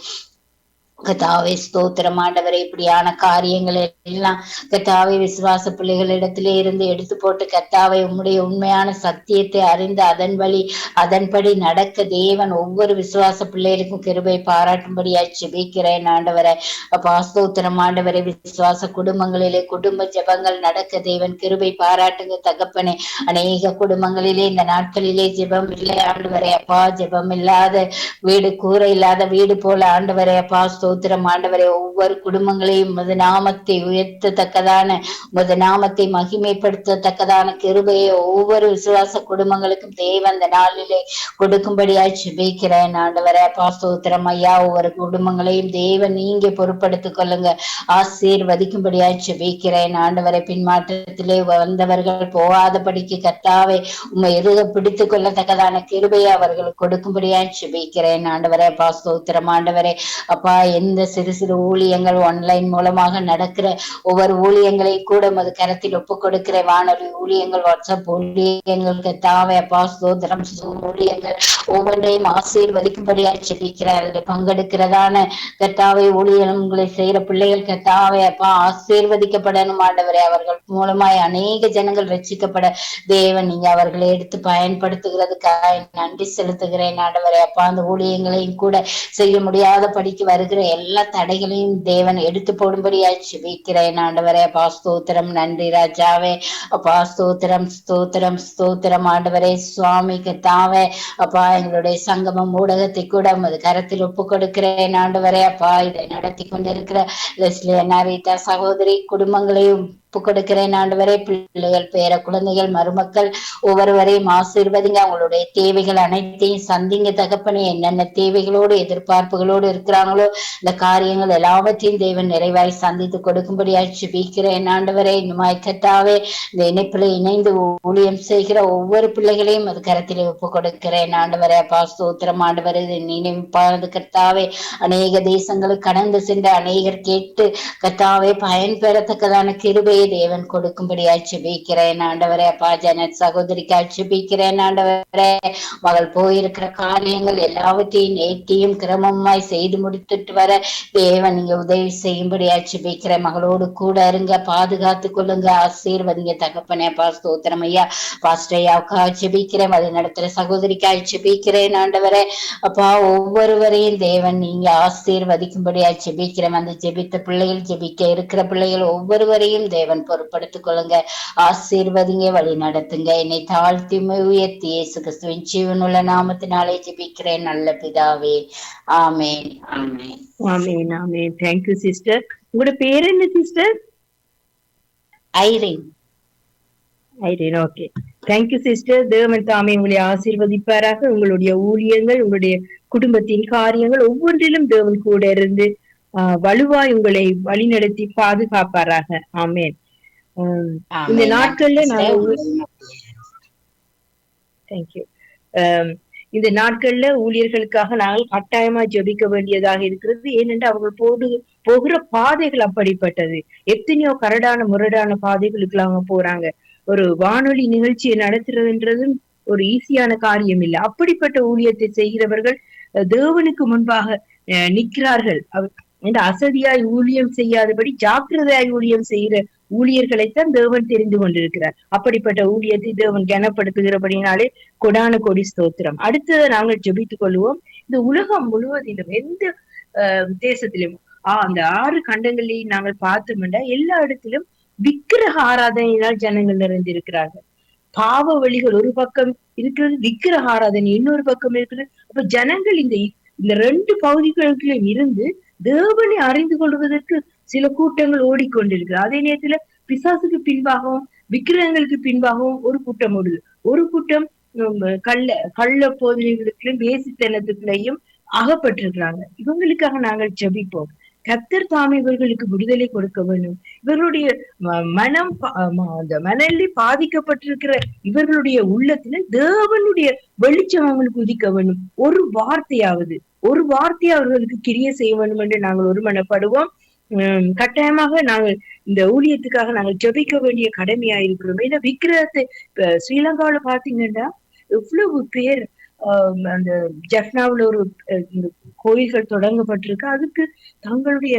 கர்த்தாவே ஸ்தோத்திரம் ஆண்டவரே. இப்படியான காரியங்கள் எல்லாம் கர்த்தாவே விசுவாச பிள்ளைகளிடத்திலே இருந்து எடுத்து போட்டு கர்த்தாவே உம்முடைய உண்மையான சத்தியத்தை அறிந்து அதன் வழி அதன்படி நடக்க தேவன் ஒவ்வொரு விசுவாச பிள்ளைகளுக்கும் கிருபை பாராட்டும்படியாய் ஜெபிக்கிறேன் ஆண்டவரே அப்பா. ஸ்தோத்திரம் ஆண்டவரே. விசுவாச குடும்பங்களிலே குடும்ப ஜெபங்கள் நடக்க தேவன் கிருபை பாராட்டுங்க தகப்பனே. அநேக குடும்பங்களிலே இந்த நாட்களிலே ஜெபம் இல்லை ஆண்டவரே அப்பா. ஜெபம் இல்லாத வீடு, கூரை இல்லாத வீடு போல ஆண்டவரே அப்பா. ஸ்தோத்திரம் ஆண்டவரே. ஒவ்வொரு குடும்பங்களையும் உமது நாமத்தை உயர்த்தத்தக்கதான, உமது நாமத்தை மகிமைப்படுத்தத்தக்கதான கிருபையை ஒவ்வொரு விசுவாச குடும்பங்களுக்கும் தேவன் அந்த நாளிலே கொடுக்கும்படியாய் ஜெபிக்கிறேன் ஆண்டவரே அப்பா. ஸ்தோத்திரம் ஐயா. ஒவ்வொரு குடும்பங்களையும் தேவன் நீங்க பொறுப்படுத்திக் கொள்ளுங்க, ஆசீர்வதிக்கும்படியாய் ஜெபிக்கிறேன் ஆண்டவரை. பின்மாற்றத்திலே வந்தவர்கள் போகாதபடிக்கு கர்த்தாவே உம்மை எருக பிடித்துக் கொள்ளத்தக்கதான கிருபையை அவர்களுக்கு கொடுக்கும்படியாய் ஜெபிக்கிறேன் ஆண்டவரே அப்பா. ஸ்தோத்திரம் ஆண்டவரே அப்பா. எந்த சிறு சிறு ஊழியங்கள் ஆன்லைன் மூலமாக நடக்கிற ஒவ்வொரு ஊழியங்களை கூட மது கரத்தில் ஒப்பு கொடுக்கிற வானொலி ஊழியங்கள், வாட்ஸ்அப் ஊழியங்கள் கர்த்தாவே அப்பா. ஸ்தோத்திரம் ஊழியங்கள் ஒவ்வொன்றையும் ஆசீர்வதிக்கும்படியாய் ஜெபிக்கிறார்கள். பங்கெடுக்கிறதான கர்த்தாவே ஊழியங்களை செய்யற பிள்ளைகள் கர்த்தாவே அப்பா ஆசீர்வதிக்கப்படணும் ஆண்டவரே. அவர்கள் மூலமாய் அநேக ஜனங்கள் ரட்சிக்கப்பட தேவன் நீங்க அவர்களை எடுத்து பயன்படுத்துகிறதுக்காக நன்றி செலுத்துகிறேன் ஆண்டவரே அப்பா. அந்த ஊழியங்களையும் கூட செய்ய முடியாத படிக்கு வருகிற எல்லா தடைகளையும் தேவன் எடுத்து போடும்படியாய் ஜெபிக்கிறேன் ஆண்டவரே அப்பா. ஸ்தோத்திரம். நன்றி ராஜாவே அப்பா. ஸ்தோத்திரம் ஸ்தோத்திரம் ஸ்தோத்திரம் ஆண்டவரே. சுவாமி கர்த்தாவே அப்பா. எங்களுடைய சங்கமம் ஊடகத்தை கூட உமது கரத்தில் ஒப்பு கொடுக்கிறேன் ஆண்டவரே அப்பா. இதை நடத்தி கொண்டிருக்கிற லெஸ்லி அனாரிட்டா சகோதரி குடும்பங்களையும் ஒப்பு கொடுக்கிறேன் ஆண்டவரே. பிள்ளைகள், பேர குழந்தைகள், மருமக்கள் ஒவ்வொருவரையும் ஆசீர்வதிங்க. அவங்களுடைய தேவைகள் அனைத்தையும் சந்திங்க தகப்பனே. என்னென்ன தேவைகளோடு எதிர்பார்ப்புகளோடு இருக்கிறாங்களோ இந்த காரியங்கள் எல்லாவற்றையும் தேவன் நிறைவாய் சந்தித்து கொடுக்கும்படியாய் ஜெபிக்கிறேன் ஆண்டவரே. இன்னுமாய் கர்த்தாவே இந்த இணைப்பில் இணைந்து ஊழியம் செய்கிற ஒவ்வொரு பிள்ளைகளையும் அது கரத்திலே ஒப்பு கொடுக்கிறேன் ஆண்டவரே அப்பா. ஸ்தோத்திரம் ஆண்டவரே. நினைப்பானது கர்த்தாவே அநேக தேசங்களுக்கு கடந்து சென்ற அநேகர் கேட்டு கர்த்தாவே பயன்பெறத்தக்கதான கிருபையை தேவன் கொடுக்கும்படியாய் ஜெபிக்கிறேன் ஆண்டவரே அப்பா. ஜனத் சகோதரிக்காய் ஜெபிக்கிறேன் ஆண்டவரே. மகள் போயிருக்கிற காரியங்கள் எல்லாவற்றையும் நேர்த்தியும் கிரமமாய் செய்து முடித்துட்டு வர தேவன் நீங்க உதவி செய்யும்படியாய் ஜெபிக்கிறேன். மகளோடு கூட இருங்க, பாதுகாத்து கொள்ளுங்க, ஆசீர்வதிங்க தகப்பனே அப்பா. ஸ்தோத்திரம் ஐயா. பாஸ்டையாவுக்காக ஜெபிக்கிறேன், அதை நடத்துற சகோதரிக்காய் ஜெபிக்கிறேன் ஆண்டவரே அப்பா. ஒவ்வொருவரையும் தேவன் நீங்க ஆசீர்வதிக்கும்படியாய் ஜெபிக்கிறேன். அந்த ஜெபித்த பிள்ளைகள், ஜெபிக்க இருக்கிற பிள்ளைகள் ஒவ்வொருவரையும் தேவன் பொறுப்படுத்திக் கொள்ளுங்க, ஆசீர்வதிங்க, வழி நடத்துங்க. என்னை தாழ்த்தி உயர்த்தி இயேசு கிறிஸ்துவின் ஜீவனுள்ள நாமத்தினாலே ஜெபிக்கிறேன் நல்ல பிதாவே. ஆமேன் ஆமேன் ஆமேன் ஆமேன். Thank you sister. உங்களோட பேர் என்ன sister? Irene. Irene. Okay. Thank you sister. தேவன் தாமே உங்களை ஆசீர்வதிப்பாராக. உங்களுடைய ஊழியங்கள், உங்களுடைய குடும்பத்தின் காரியங்கள் ஒவ்வொன்றிலும் தேவன் கூட இருந்து வலுவாய் உங்களை வழிநடத்தி பாதுகாப்பாராக. ஆமேன். இந்த நாட்கள்ல தேங்க்யூ. இந்த நாட்கள்ல ஊழியர்களுக்காக நாங்கள் கட்டாயமா ஜெபிக்க வேண்டியதாக இருக்கிறது. ஏனென்றால் அவர்கள் போகிற பாதைகள் அப்படிப்பட்டது. எத்தனையோ கரடான முரடான பாதைகளுக்கு அவங்க போறாங்க. ஒரு வானொலி நிகழ்ச்சியை நடத்துறதுன்றதும் ஒரு ஈஸியான காரியம் இல்லை. அப்படிப்பட்ட ஊழியத்தை செய்கிறவர்கள் தேவனுக்கு முன்பாக நிற்கிறார்கள். இந்த அசதியாய் ஊழியம் செய்யாதபடி ஜாக்கிரதையாய் ஊழியம் செய்கிற ஊழியர்களைத்தான் தேவன் தெரிந்து கொண்டிருக்கிறார். அப்படிப்பட்ட ஊழியத்தை தேவன் கனப்படுத்துகிறபடினாலே கொடான கொடி ஸ்தோத்திரம். அடுத்ததை நாங்கள் ஜெபித்துக் கொள்வோம். இந்த உலகம் முழுவதிலும் எந்த தேசத்திலும் அந்த 6 கண்டங்களையும் நாங்கள் பார்த்தோம்னா எல்லா இடத்திலும் விக்கிரக ஆராதனையினால் ஜனங்கள் நிறைந்திருக்கிறார்கள். பாவ வழிகள் ஒரு பக்கம் இருக்கிறது, விக்கிரக ஆராதனை இன்னொரு பக்கம் இருக்கிறது. அப்ப ஜனங்கள் இந்த ரெண்டு பகுதிகளுக்கும் இருந்து தேவனை அறிந்து கொள்வதற்கு சில கூட்டங்கள் ஓடிக்கொண்டிருக்கு. அதே நேரத்துல பிசாசுக்கு பின்பாகவும் விக்கிரகங்களுக்கு பின்பாகவும் ஒரு கூட்டம் ஓடுது. ஒரு கூட்டம் கள்ள போதனைகளுக்கும் வேசித்தனத்துக்குள்ளேயும் அகப்பட்டிருக்கிறாங்க. இவங்களுக்காக நாங்கள் ஜெபிப்போம். கர்த்தர் தாமே இவர்களுக்கு விடுதலை கொடுக்க வேண்டும். இவர்களுடைய மனம் அந்த மனநிலை பாதிக்கப்பட்டிருக்கிற இவர்களுடைய உள்ளத்துல தேவனுடைய வெளிச்சம் அவங்களுக்கு உதிக்க வேண்டும். ஒரு வார்த்தையாவது அவர்களுக்கு கிரிய செய்ய வேண்டும் என்று நாங்கள் ஒரு மனப்படுவோம். கட்டாயமாக நாங்கள் இந்த ஊழியத்துக்காக நாங்கள் ஜெபிக்க வேண்டிய கடமையா இருக்கிறோம். ஏன்னா விக்கிரகத்தை ஸ்ரீலங்காவில பாத்தீங்கன்னா எவ்வளவு பேர் அந்த ஜஃப்னாவுல ஒரு கோயில்கள் தொடங்கப்பட்டிருக்கு. அதுக்கு தங்களுடைய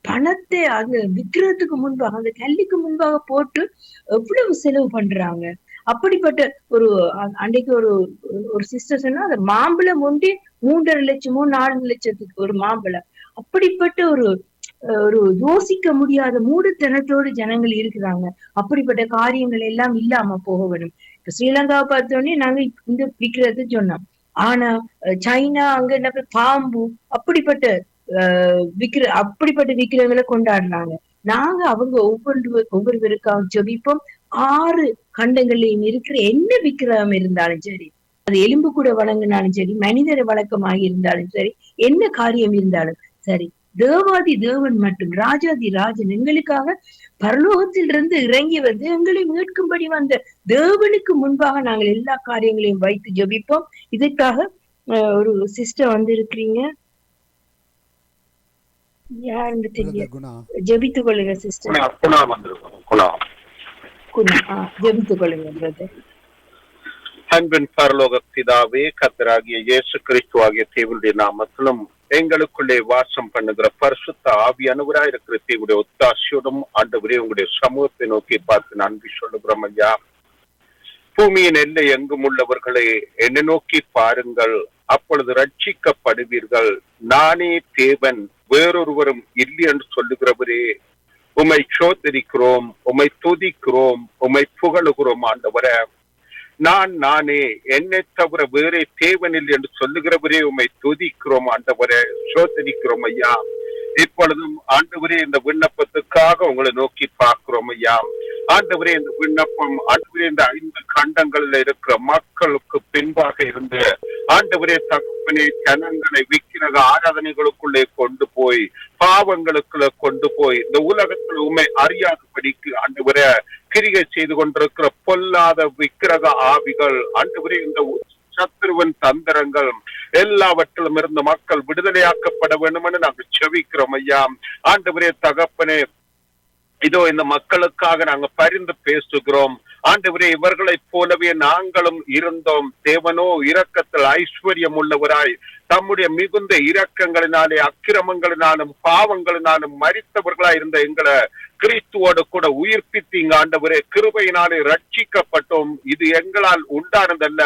பணத்தை அந்த விக்கிரகத்துக்கு முன்பாக அந்த கல்லுக்கு முன்பாக போட்டு எவ்வளவு செலவு பண்றாங்க. அப்படிப்பட்ட ஒரு அன்றைக்கு ஒரு சிஸ்டர் சொன்னா அந்த மாம்பழம் ஒன்றே 3.5 லட்சமோ 4 லட்சத்துக்கு ஒரு மாம்பழம். அப்படிப்பட்ட ஒரு யோசிக்க முடியாத மூடத்தனத்தோடு ஜனங்கள் இருக்கிறாங்க. அப்படிப்பட்ட காரியங்கள் எல்லாம் இல்லாம போக வேணும். இப்ப ஸ்ரீலங்காவை பார்த்தோன்னே நாங்க இந்த விக்கிரகத்தை சொன்னோம். ஆனா சைனா அங்க என்ன பாம்பு அப்படிப்பட்ட விக்கிரகங்களை கொண்டாடுறாங்க. நாங்க அவங்க ஒவ்வொருவருக்காக ஜெபிப்போம். 6 கண்டங்கள்லயும் இருக்கிற என்ன விக்கிரகம் இருந்தாலும் சரி, அது எலும்பு கூட வழங்கினாலும் சரி, மனிதரை வழக்கமாக இருந்தாலும் சரி, என்ன காரியம் இருந்தாலும் சரி, தேவாதி தேவன் மற்றும் ராஜாதி ராஜன் எங்களுக்காக பரலோகத்திலிருந்து இறங்கி வந்து எங்களை மீட்கும்படி வந்த தேவனுக்கு முன்பாக நாங்கள் எல்லா காரியங்களையும் வைத்து ஜெபிப்போம். இதற்காக ஒரு சிஸ்டர் வந்து இருக்கிறீங்க, யாருன்னு தெரியும், ஜெபித்துக் கொள்ளுங்க சிஸ்டர். ஜெபித்துக் கொள்ளுங்க பிரதர். அன்பின் பரலோக பிதாவே, கர்த்தராகிய இயேசு கிறிஸ்து ஆகிய தேவனுடைய நாமத்திலும் எங்களுக்குள்ளே வாசம் பண்ணுகிற பரிசுத்த ஆவியானவராய் இருக்கிற தேவனுடைய ஒத்தாசையோடும் ஆண்டவரே உங்களுடைய சமூகத்தை நோக்கி பார்த்து நன்றி சொல்லுகிறோம் ஐயா. பூமியின் எல்லை எங்கும் உள்ளவர்களை என்னை நோக்கி பாருங்கள், அப்பொழுது ரட்சிக்கப்படுவீர்கள். நானே தேவன், வேறொருவரும் இல்லை என்று சொல்லுகிறவரே, உம்மை சோதரிக்கிறோம், உம்மை துதிக்கிறோம், உம்மை புகழுகிறோம் ஆண்டவரே. நானே, என்னை தவிர வேறே தேவனில் என்று சொல்லுகிறவரே உம்மை துதிக்கிறோம் ஆண்டவரே, சோதரிக்கிறோம் ஐயா. இப்பொழுதும் ஆண்டவரே இந்த விண்ணப்பத்துக்காக உங்களை நோக்கி பார்க்கிறோம் ஐயா. ஆண்டவரே இந்த விண்ணப்பம் ஆண்டவரே இந்த 5 கண்டங்கள்ல இருக்கிற மக்களுக்கு பின்பாக இருந்து ஆண்டவரே தகப்பனே ஜனங்களை விக்கிரக ஆராதனைகளுக்குள்ளே கொண்டு போய் பாவங்களுக்குள்ள கொண்டு போய் இந்த உலகத்தில் உண்மை அறியாதபடிக்கு ஆண்டவரே கிரிகை செய்து கொண்டிருக்கிற பொல்லாத விக்கிரக ஆவிகள் ஆண்டவரே இந்த சத்துருவன் தந்திரங்கள் எல்லாவற்றிலும் இருந்து மக்கள் விடுதலையாக்கப்பட வேண்டும் என்று நாங்கள் செபிக்கிறோம் ஐயா. ஆண்டவரே தகப்பனே, இதோ இந்த மக்களுக்காக நாங்க பரிந்து பேசுகிறோம் ஆண்டவரே. இவர்களைப் போலவே நாங்களும் இருந்தோம். தேவனோ இரக்கத்தில் ஐஸ்வர்யம் உள்ளவராய் தம்முடைய மிகுந்த இரக்கங்களினாலே அக்கிரமங்களினாலும் பாவங்களினாலும் மரித்தவர்களாய் இருந்த எங்களை கிறிஸ்துவோடு கூட உயிர்ப்பித்தீங்க ஆண்டவரே. கிருபையினாலே ரட்சிக்கப்பட்டோம். இது எங்களால் உண்டானதல்ல,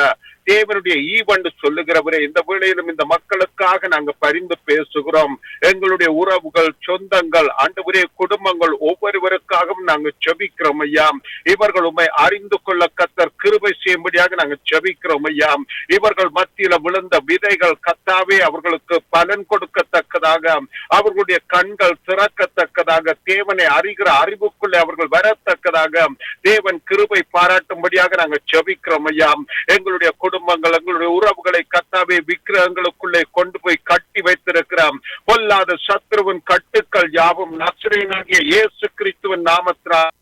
தேவனுடைய ஈவென்று சொல்லுகிறவரே. இந்த வேளையிலும் இந்த மக்களுக்காக நாங்க பரிந்து பேசுகிறோம். எங்களுடைய உறவுகள், சொந்தங்கள், ஆண்டவரே குடும்பங்கள் ஒவ்வொருவருக்காகவும் நாங்க செபிக்கிறோம் ஐயா. இவர்கள் உண்மை அறிந்து கொள்ள கர்த்தர் கிருபை செய்யும்படியாக நாங்க செபிக்கிறோம் ஐயா. இவர்கள் மத்தியில விழுந்த விதைகள் கர்த்தாவே அவர்களுக்கு பலன் கொடுக்கத்தக்கதாக, அவர்களுடைய கண்கள் திறக்கத்தக்கதாக, தேவனை அறிகிற அறிவுக்குள்ளே அவர்கள் வரத்தக்கதாக தேவன் கிருபை பாராட்டும்படியாக நாங்க செபிக்கிறோம் ஐயா. எங்களுடைய குடும்பங்கள், எங்களுடைய உறவுகளை கர்த்தாவே விக்கிரகங்களுக்குள்ளே கொண்டு போய் கட்டி வைத்திருக்கிறோம். பொல்லாத சத்ருவின் கட்டுக்கள் யாவும் நசரேயனாகிய இயேசு கிறிஸ்துவின் நாமத்தினால்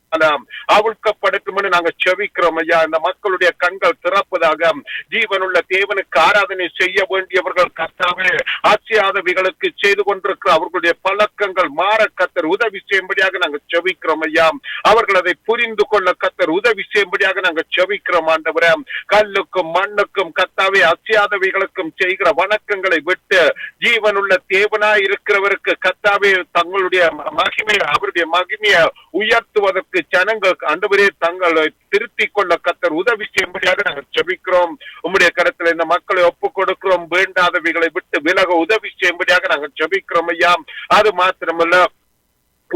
அவிழ்க்கப்படட்டும் என்று நாங்க செபிக்கிறோம் ஐயா. இந்த மக்களுடைய கண்கள் திறப்பதாக, ஜீவனுள்ள தேவனுக்கு ஆராதனை செய்ய வேண்டியவர்கள் கர்த்தாவே ஆசியாதவிகளுக்கு செய்து கொண்டிருக்கிற அவர்களுடைய பழக்கங்கள் மாற கர்த்தர் உதவி செய்யும்படியாக நாங்க செபிக்கிறோம் ஐயா. அவர்கள் அதை புரிந்து கொள்ள கர்த்தர் உதவி செய்யும்படியாக நாங்க செபிக்கிறோம் ஆண்டவரே. கல்லுக்கும் மண்ணுக்கும் கர்த்தாவே அசியாதவைகளுக்கும் செய்கிற வணக்கங்களை விட்டு ஜீவனுள்ள தேவனாய் இருக்கிறவருக்கு கர்த்தாவே தங்களுடைய மகிமை, அவருடைய மகிமையை உயர்த்துவதற்கு ஜனங்கள் ஆண்டவரே தங்களை திருத்திக் கொள்ள கர்த்தர் உதவி செய்யும்படியாக நாங்கள் ஜெபிக்கிறோம். உம்முடைய கரத்தில் இந்த மக்களை ஒப்புக் கொடுக்கிறோம். வேண்டாதவைகளை விட்டு விலக உதவி செய்யும்படியாக நாங்கள் ஜெபிக்கிறோம் ஐயா. அது மாத்திரமல்ல,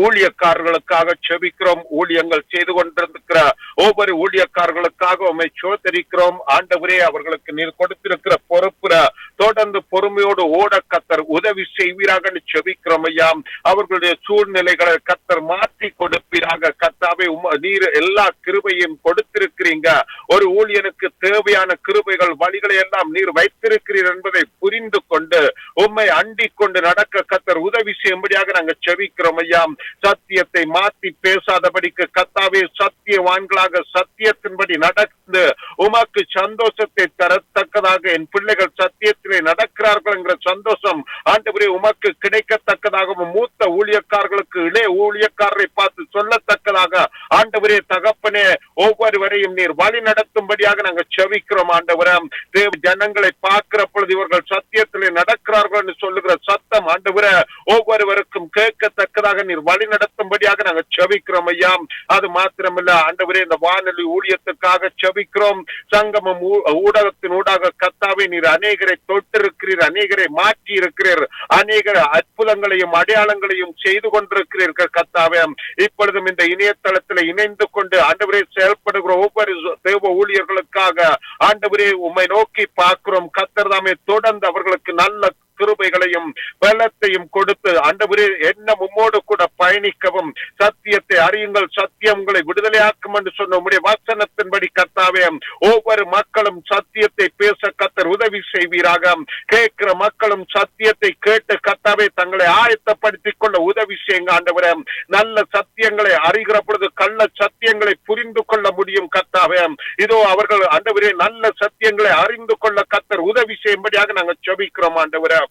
ஊழியக்காரர்களுக்காக செபிக்கிறோம். ஊழியங்கள் செய்து கொண்டிருக்கிற ஒவ்வொரு ஊழியக்காரர்களுக்காக உம்மை சோதரிக்கிறோம். ஆண்டவரே, அவர்களுக்கு நீர் கொடுத்திருக்கிற பொறுப்புல தொடர்ந்து பொறுமையோடு ஓட கத்தர் உதவி செய்வீராக செபிக்கிறோம் ஐயா. அவர்களுடைய சூழ்நிலைகளை கத்தர் மாற்றி கொடுப்பீராக. கத்தாவே, நீர் எல்லா கிருபையும் கொடுத்திருக்கிறீங்க. ஒரு ஊழியனுக்கு தேவையான கிருபைகள் வழிகளை எல்லாம் நீர் வைத்திருக்கிறீர் என்பதை புரிந்து கொண்டு உம்மை அண்டிக் கொண்டு நடக்க கத்தர் உதவி செய்யும்படியாக நாங்கள் செபிக்கிறோம் ஐயா. சத்தியத்தை மாற்றி பேசாதபடிக்கு கத்தாவே, சத்தியவான்களாக சத்தியத்தின்படி நடந்து உமக்கு சந்தோஷத்தை தரத்தக்கதாக என் பிள்ளைகள் சத்தியத்திலே நடக்கிறார்கள் என்கிற சந்தோஷம் ஆண்டவரே உமக்கு கிடைக்கத்தக்கதாகவும் மூத்த ஊழியக்காரர்களுக்கு இளைய ஊழியக்காரரை பார்த்து சொல்லத்தக்கதாக ஆண்டவரே தகப்பனே ஒவ்வொருவரையும் நீர் வழி நடத்தும்படியாக நாங்கள் செபிக்கிறோம். ஆண்டவரே, தேவ ஜனங்களை பார்க்கிற பொழுது இவர்கள் சத்தியத்திலே நடக்கிறார்கள் என்று சொல்லுகிற சத்தம் ஆண்டவரே ஒவ்வொருவருக்கும் கேட்கத்தக்கதாக நீர் வழி நடத்தும்படியாக நாங்கள் செபிக்கிறோம் ஐயா. அது மாத்திரமல்ல ஆண்டவரே, இந்த வானொலி ஊழியத்துக்காக செபிக்கிறோம். சங்கமம் ஊடகத்தின் ஊடாக கத்தாவே நீர் அநேகரை தொட்டிருக்கிறீர், அநேகரை மாற்றி இருக்கிறீர், அநேக அற்புதங்களையும் அடையாளங்களையும் செய்து கொண்டிருக்கிறீர்கள் கத்தாவே. இப்பொழுதும் இந்த இணையதளத்தில் இணைந்து கொண்டு ஆண்டவரே செயல்படுகிற ஒவ்வொரு தேவ ஊழியர்களுக்காக ஆண்டவரே உம்மை நோக்கி பார்க்கிறோம். கர்த்தர் தாமே தொடர்ந்து அவர்களுக்கு நல்ல கிருபைகளையும் பலத்தையும் கொடுத்து ஆண்டவரே என்ன உம்மோடு கூட பயணிக்கவும் சத்தியத்தை அறியுங்கள், சத்தியம் உங்களை விடுதலையாக்கும் என்று சொன்ன உம்முடைய வசனத்தின்படி கர்த்தாவே ஒவ்வொரு மக்களும் சத்தியத்தை பேச கர்த்தர் உதவி செய்வீராக. கேட்கிற மக்களும் சத்தியத்தை கேட்டு கர்த்தாவே தங்களை ஆயத்தப்படுத்திக் கொள்ள உதவி செய்யுங்க ஆண்டவரே. நல்ல சத்தியங்களை அறிகிற பொழுது கள்ள சத்தியங்களை புரிந்து கொள்ள முடியும் கர்த்தாவே. இதோ அவர்கள் ஆண்டவரே நல்ல சத்தியங்களை அறிந்து கொள்ள கர்த்தர் உதவி செய்யும்படியாக நாங்கள் ஜெபிக்கிறோம் ஆண்டவரே.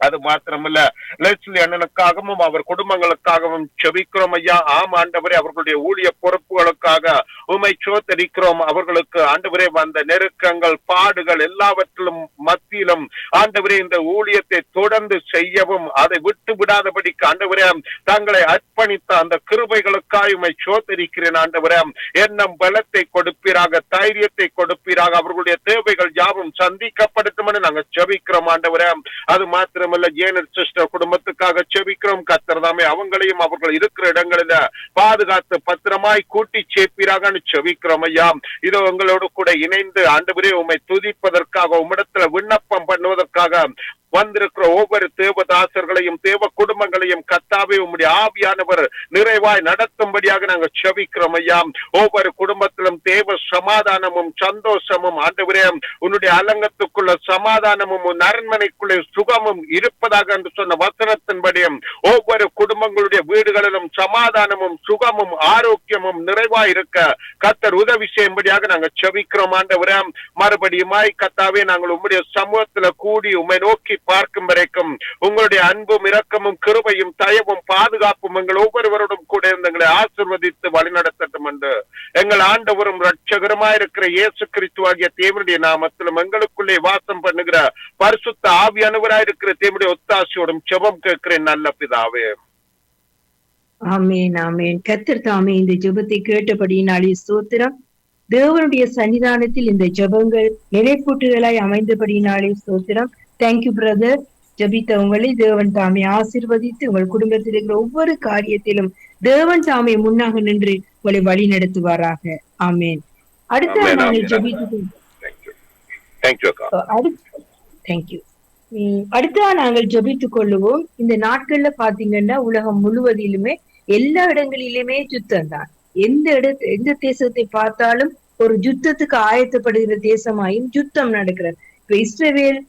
அது மாத்திரமல்ல, லெஸ்லி அண்ணனுக்காகவும் அவர் குடும்பங்களுக்காகவும் செபிக்கிறோம் ஐயா. ஆம் ஆண்டவரே, அவர்களுடைய ஊழிய பொறுப்புகளுக்காக உம்மை சோதரிக்கிறோம். அவர்களுக்கு ஆண்டவரே வந்த நெருக்கங்கள் பாடுகள் எல்லாவற்றிலும் மத்தியிலும் ஆண்டவரே இந்த ஊழியத்தை தொடர்ந்து செய்யவும் அதை விட்டு விடாதபடிக்கு ஆண்டவரே தங்களை அர்ப்பணித்த அந்த கிருபைகளுக்காக உம்மை சோதரிக்கிறேன் ஆண்டவரே. எண்ணம் பலத்தை கொடுப்பீராக, தைரியத்தை கொடுப்பீராக. அவர்களுடைய தேவைகள் யாவும் சந்திக்கப்படுத்தும் என்று நாங்கள் செபிக்கிறோம் ஆண்டவரே. அது மாத்திரம் சிஸ்டர் குடும்பத்துக்காக செபிக்கிறோம். கர்த்தர் தாமே அவங்களையும் அவர்கள் இருக்கிற இடங்களில பாதுகாத்து பத்திரமாய் கூட்டி சேர்ப்பீராக செபிக்கிறோம் ஐயா. இதோ உங்களோடு கூட இணைந்து ஆண்டவரே உம்மை துதிப்பதற்காக உம்மிடத்துல விண்ணப்பம் பண்ணுவதற்காக வந்திருக்கிற ஒவ்வொரு தேவதாசர்களையும் தேவ குடும்பங்களையும் கர்த்தாவே உம்முடைய ஆவியானவர் நிறைவாய் நடத்தும்படியாக நாங்கள் செபிக்கிறோம் ஐயா. ஒவ்வொரு குடும்பத்திலும் தேவ சமாதானமும் சந்தோஷமும் ஆண்டவரே உன்னுடைய அலங்கத்துக்குள்ள சமாதானமும் உன் அரண்மனைக்குள்ளே சுகமும் இருப்பதாக என்று சொன்ன வசனத்தின்படியும் ஒவ்வொரு குடும்பங்களுடைய வீடுகளிலும் சமாதானமும் சுகமும் ஆரோக்கியமும் நிறைவாய் இருக்க கர்த்தர் உதவி செய்யும்படியாக நாங்கள் செபிக்கிறோம் ஆண்டவரே. மறுபடியுமாய் கர்த்தாவே நாங்கள் உம்முடைய சமூகத்துல கூடி உம்மை நோக்கி பார்க்கும் வரைக்கும் உங்களுடைய அன்பும் இரக்கமும் கிருபையும் தயவும் பாதுகாப்பும் எங்கள் ஒவ்வொருவரோடும் கூட இருந்து எங்களை ஆசீர்வதித்து வழிநடத்தட்டும் என்று எங்கள் ஆண்டவரும் இரட்சகருமாயிருக்கிற இயேசு கிறிஸ்துவாகிய தேவனுடைய நாமத்திலும் எங்களுக்குள்ளே வாசம் பண்ணுகிற பரிசுத்த ஆவியானவராயிருக்கிற தேவனுடைய ஒத்தாசையோடும் ஜெபம் கேட்கிறேன் நல்ல பிதாவே. ஆமேன் ஆமேன். கர்த்தர் தாமே இந்த ஜெபத்தை கேட்டபடியினாலே ஸ்தோத்திரம். தேவனுடைய சன்னிதானத்தில் இந்த ஜெபங்கள் நிலைப்பூட்டுகளாய் அமைந்தபடியினாலே ஸ்தோத்திரம். Thank you brother. ஜபித்தவங்களை தேவன் தாமே ஆசீர்வதித்து உங்கள் குடும்பத்தில் இருக்கிற ஒவ்வொரு காரியத்திலும் தேவன் தாமே முன்னாக நின்று உங்களை வழி நடத்துவாராக. ஆமேன். அடுத்த நாங்கள் ஜபித்து அடுத்த நாங்கள் ஜபித்துக் கொள்ளுவோம். இந்த நாட்கள்ல பாத்தீங்கன்னா உலகம் முழுவதிலுமே எல்லா இடங்களிலுமே யுத்தம் தான். எந்த தேசத்தை பார்த்தாலும் ஒரு யுத்தத்துக்கு ஆயத்தப்படுகிற தேசமாயும் யுத்தம் நடக்கிறது. இப்ப இஸ்ரவேல்